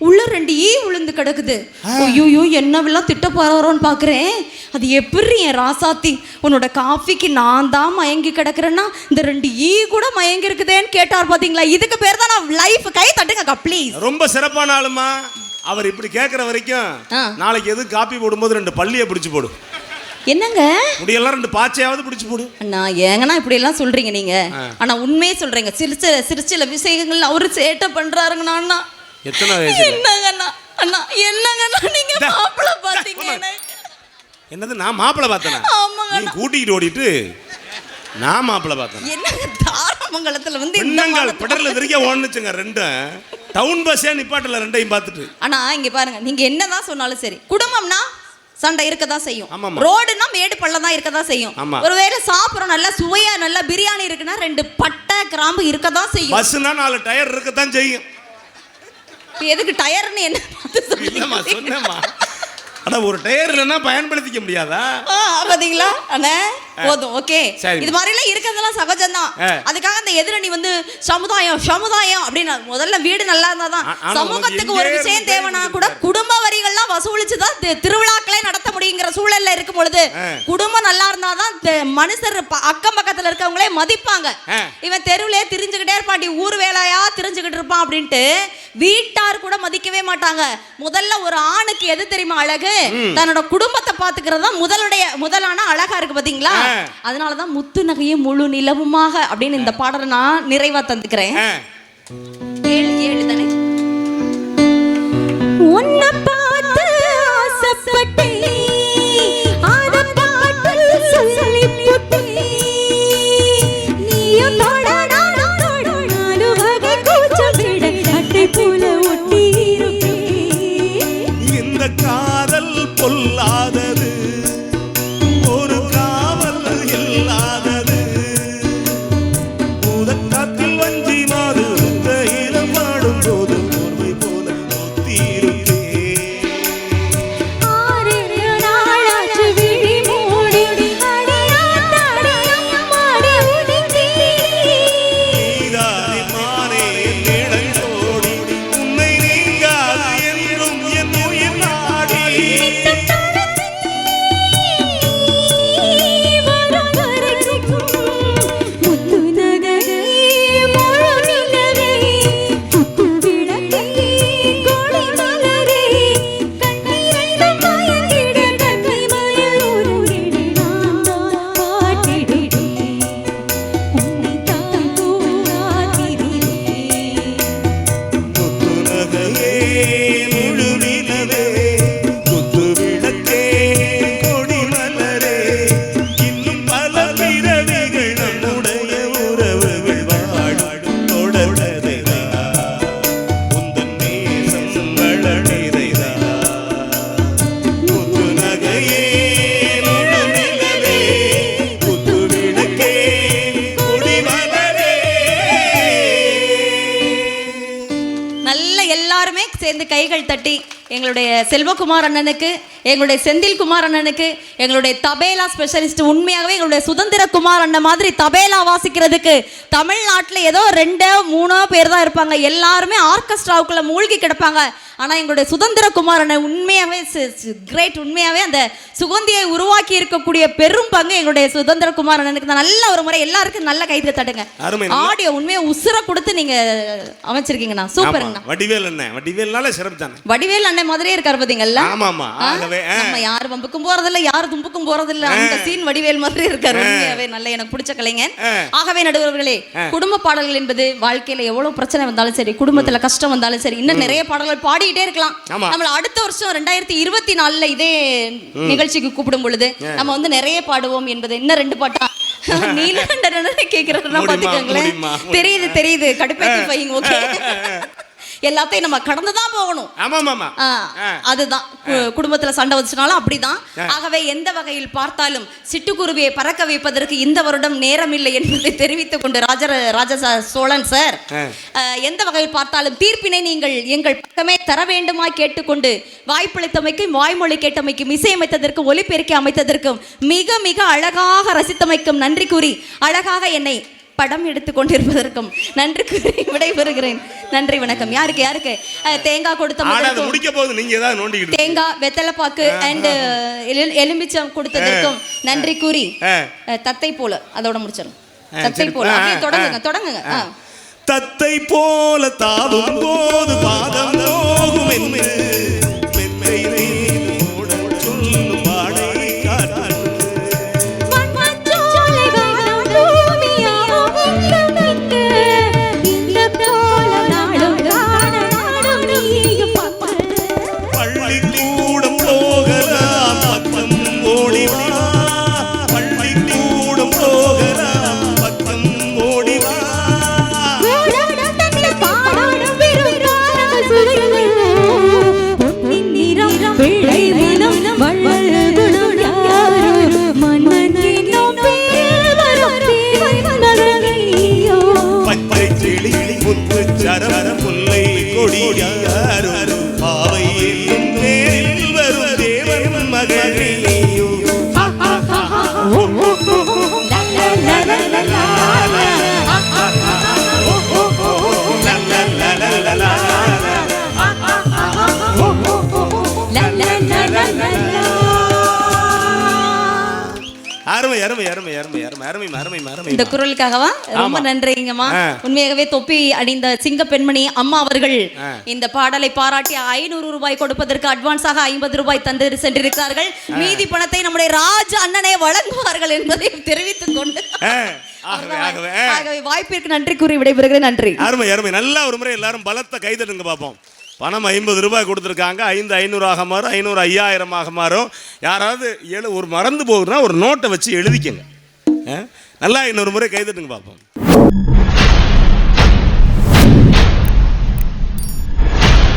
உள்ள 2 ஈ விழுந்து கிடக்குது. ஐயோ, என்னவெல்லாம் திட்ட போறாரோன்னு பாக்குறேன். அது எப்படி என் ராசாத்தி, உன்னோட காஃபிக்கு நான் தான் மயங்கி கிடக்குறேன்னா இந்த 2 ஈ கூட மயங்கி இருக்குதேன்னு கேட்டார். பாத்தீங்களா? இதுக்கு பேர் தான் நான் லைஃப். கை தட்டுங்க ப்ளீஸ். ரொம்ப சிறப்பான ஆளுமா. அவர் இப்படி கேட்குற வரைக்கும் நாளைக்கு எது காப்பி போடும்போது 2 பள்ளியை பிடிச்சு போடு. என்னங்க முடியெல்லாம் 2 பாச்சையாவது பிடிச்சு போடு. அண்ணா, ஏங்கன்னா இப்படி எல்லாம் சொல்றீங்க நீங்க? ஆனா உண்மையே சொல்றீங்க, சில விஷயங்கள் அவரு சேட்டை பண்றாருங்கண்ணா. அண்ணா, எத்தனை வயசு? என்னங்கண்ணா, அண்ணா என்னங்கண்ணா, நீங்க மாப்பிள்ளை பாத்தீங்க? என்னது, நான் மாப்பிள்ளை பார்த்தேனா? ஆமாங்க, நீ கூட்டிட்டு ஓடிட்டு நான் மாப்பிள்ளை பார்த்தேன். என்னங்க, தாரமங்கலத்துல வந்து பின்னங்கால் பெடர்ல திருக்க ஓடுச்சுங்க 2 டவுன் பஸ்ஸே நிப்பாட்டல 2ஐயும் பார்த்துட்டு. ஆனா இங்க பாருங்க, நீங்க என்னதான் சொன்னாலும் சரி, குடும்பம்னா சண்டை இருக்கதான் செய்யும். ரோடுனா மேடு பள்ளம் தான் இருக்கதான் செய்யும். ஒருவேளை சாப்பிடுறோம், நல்லா சுவையா நல்லா பிரியாணி இருக்குன்னா 2 பட்டை கிராம்பு இருக்கதான் செய்யும். பஸ்னா 4 டயர் இருக்கத்தான் செய்யும். எதுக்கு டயர்னு என்ன இல்லம்மா, சொன்னேம்மா. ஆனா ஒரு டயர் இல்லைன்னா பயன்படுத்திக்க முடியாதா? பாத்தீங்களா அண்ணே, போதும். ஓகே, இது மாதிரி எல்லாம் இருக்கிறதெல்லாம் சகஜம் தான். அதுக்காக அந்த எதிரணி வந்து சமுதாயம் அப்படின்னு, முதல்ல வீடு நல்லா இருந்தாதான் சமூகத்துக்கு ஒரு விஷயம் தேவைன்னா கூட குடும்ப வரிகள்லாம் வசூலிச்சுதான் திருவிழாக்களே நடத்த முடியுங்கிற சூழல்ல இருக்கும் பொழுது குடும்பம் நல்லா இருந்தாதான் மனுஷர் அக்கம் பக்கத்துல இருக்கவங்களே மதிப்பாங்க. இவன் தெருவிலே திரிஞ்சுக்கிட்டே இருப்பான், ஊர் வேலையா திரிஞ்சுக்கிட்டு இருப்பான் அப்படின்ட்டு வீட்டார் கூட மதிக்கவே மாட்டாங்க. முதல்ல ஒரு ஆணுக்கு எது தெரியுமா அழகு? தன்னோட குடும்பத்தை பாத்துக்கிறது தான் முதலான அழகா இருக்கு. பாத்தீங்களா? அதனாலதான் முத்து நகையும் முழு நிலவுமாக அப்படின்னு இந்த பாடலை நான் நிறைவா தந்துக்கிறேன். 7 தானே. உன்னை பார்த்து ஆசைப்பட்டேன், அதை பாட்டு சொல்லி புட்டேன், நீயும் நாலு வகை கூச்சம் விட அட்டை போல ஒட்டி இருப்பேன். இந்த காதல் பொல்லாதது, ஒரு காவல் இல்லாதது, உதட்டாத்தில் வஞ்சி மாறு தைலம் பாடும் போது போர்வை போல ஒத்திருக்கே. 6 நாளாச்சு விழி மூடி அடியாத்தாடியும் மாடி உதிக்கி. நீதானே மானே நிழலோடி, உன்னை நீங்காது என்றும் என் உயிர் நாடி. சேர்ந்து கைகள் தட்டி எங்களுடைய செல்வகுமார் அண்ணனுக்கு எங்களுடைய செந்தில்குமார் அண்ணனுக்கு, எங்களுடைய தபேலா ஸ்பெஷலிஸ்ட், உண்மையாகவே எங்களுடைய சுதந்திரகுமார் அண்ணன் மாதிரி தபேலா வாசிக்கிறதுக்கு தமிழ்நாட்டில் ஏதோ 2-3 பேர் தான் இருப்பாங்க. எல்லாருமே ஆர்கெஸ்ட்ராவுக்குள்ள மூழ்கி கிடப்பாங்க. ஆனால் எங்களுடைய சுதந்திரகுமார் அண்ணன் உண்மையாகவே கிரேட். உண்மையாகவே அந்த சுகந்தியை உருவாக்கி இருக்கக்கூடிய பெரும் பங்கு எங்களுடைய சுதந்திரகுமார் அண்ணனுக்கு. நல்ல ஒரு முறை எல்லாருக்கும் நல்ல கைது தட்டுங்க. ஆடியோ உண்மையாக உசுர கொடுத்து நீங்க அமைச்சிருக்கீங்கண்ணா. சூப்பருங்கண்ணா. வடிவேல் அண்ணன், வடிவேல்னால சிறப்பு தானே. வடிவேல் அண்ணன் மாதிரியே இருக்காரு பாத்தீங்கல்ல. ஆமாமா. நம்ம யார் வம்புக்கும் போறதில்ல, யார் தும்புக்கும் போறதில்ல. அந்த சீன் வடிவேல் மாதிரி இருக்காரு. உண்மையாவே நல்ல எனக்கு பிடிச்ச கலைஞர். ஆகவே நடுவர்களே, குடும்ப பாடல்கள் என்பது வாழ்க்கையில எவ்வளவு பிரச்சனை வந்தாலும் சரி, குடும்பத்துல கஷ்டம் வந்தாலும் சரி, இன்னும் நிறைய பாடல்கள் பாடிட்டே இருக்கலாம். நம்ம அடுத்த வருஷம் 2024 இதே நிகழ்ச்சிக்கு கூப்பிடும் பொழுது நம்ம வந்து நிறைய பாடுவோம் என்பது. இன்னும் 2 பாட்டா நீலகண்டன கேக்குறதுன்னா பாத்துக்கங்களேன். தெரியுது கடுப்பேத்தி பையங்க. ஓகே, எல்லாத்தையும் நம்ம கடந்துதான் போகணும். அதுதான் குடும்பத்துல சண்டை வச்சுனாலும் அப்படிதான். ஆகவே எந்த வகையில் பார்த்தாலும் சிட்டுக்குருவியை பறக்க வைப்பதற்கு இந்த வருடம் நேரம் இல்லை என்பதை தெரிவித்துக் கொண்டு ராஜ சோழன் சார், எந்த வகையில் பார்த்தாலும் தீர்ப்பினை நீங்கள் எங்கள் பக்கமே தர வேண்டுமா கேட்டுக்கொண்டு வாய்ப்பளித்தமைக்கும் வாய்மொழி கேட்டமைக்கும் இசையமைத்ததற்கும் ஒலிபெருக்கி அமைத்ததற்கும் மிக மிக அழகாக ரசித்தமைக்கும் நன்றி கூறி அழகாக என்னை படம் எடுத்து கொண்டிருப்பதற்கும் நன்றி கூறி விடைபெறுகிறேன். நன்றி, வணக்கம். யாருக்கு தேங்காய் கொடுத்த தேங்காய் வெத்தலைப்பாக்கு அண்ட் எலும்பிச்சம் கொடுத்ததற்கும் நன்றி கூறி தத்தை போல அதோட முடிச்சிடும். தத்தை போல அப்படியே தொடங்குங்க. தத்தை போல தாவும் போது பாதம் நோகும் என்று இந்த குரலுக்காகவா ரொம்ப நன்றிங்கம்மா. உண்மையாகவே தொப்பி அணிந்த சிங்க பெண்மணி அம்மா அவர்கள் இந்த பாடலை பாராட்டி 500 ரூபாய் கொடுப்பதற்கு அட்வான்ஸாக 50 ரூபாய் தந்து சென்றிருக்கிறார்கள். மீதி பணத்தை நம்முடைய ராஜ அண்ணனை வழங்குவார்கள் என்பதை தெரிவித்துக் கொண்டு வாய்ப்பிற்கு நன்றி கூறி விடைபெறுகிறேன். நன்றி. அருமை. நல்லா ஒரு முறை எல்லாரும் பலத்த கைதட்டுங்க பார்ப்போம். பணம் 50 ரூபாய் கொடுத்துருக்காங்க. 500 ஆக மாறும், 500 5000 ஆக மாறும். யாராவது ஒரு மறந்து போகுதுன்னா ஒரு நோட்டை வச்சு எழுதிக்கங்க. நல்லா இன்னொரு முறை கைதட்டுங்க பார்ப்போம்.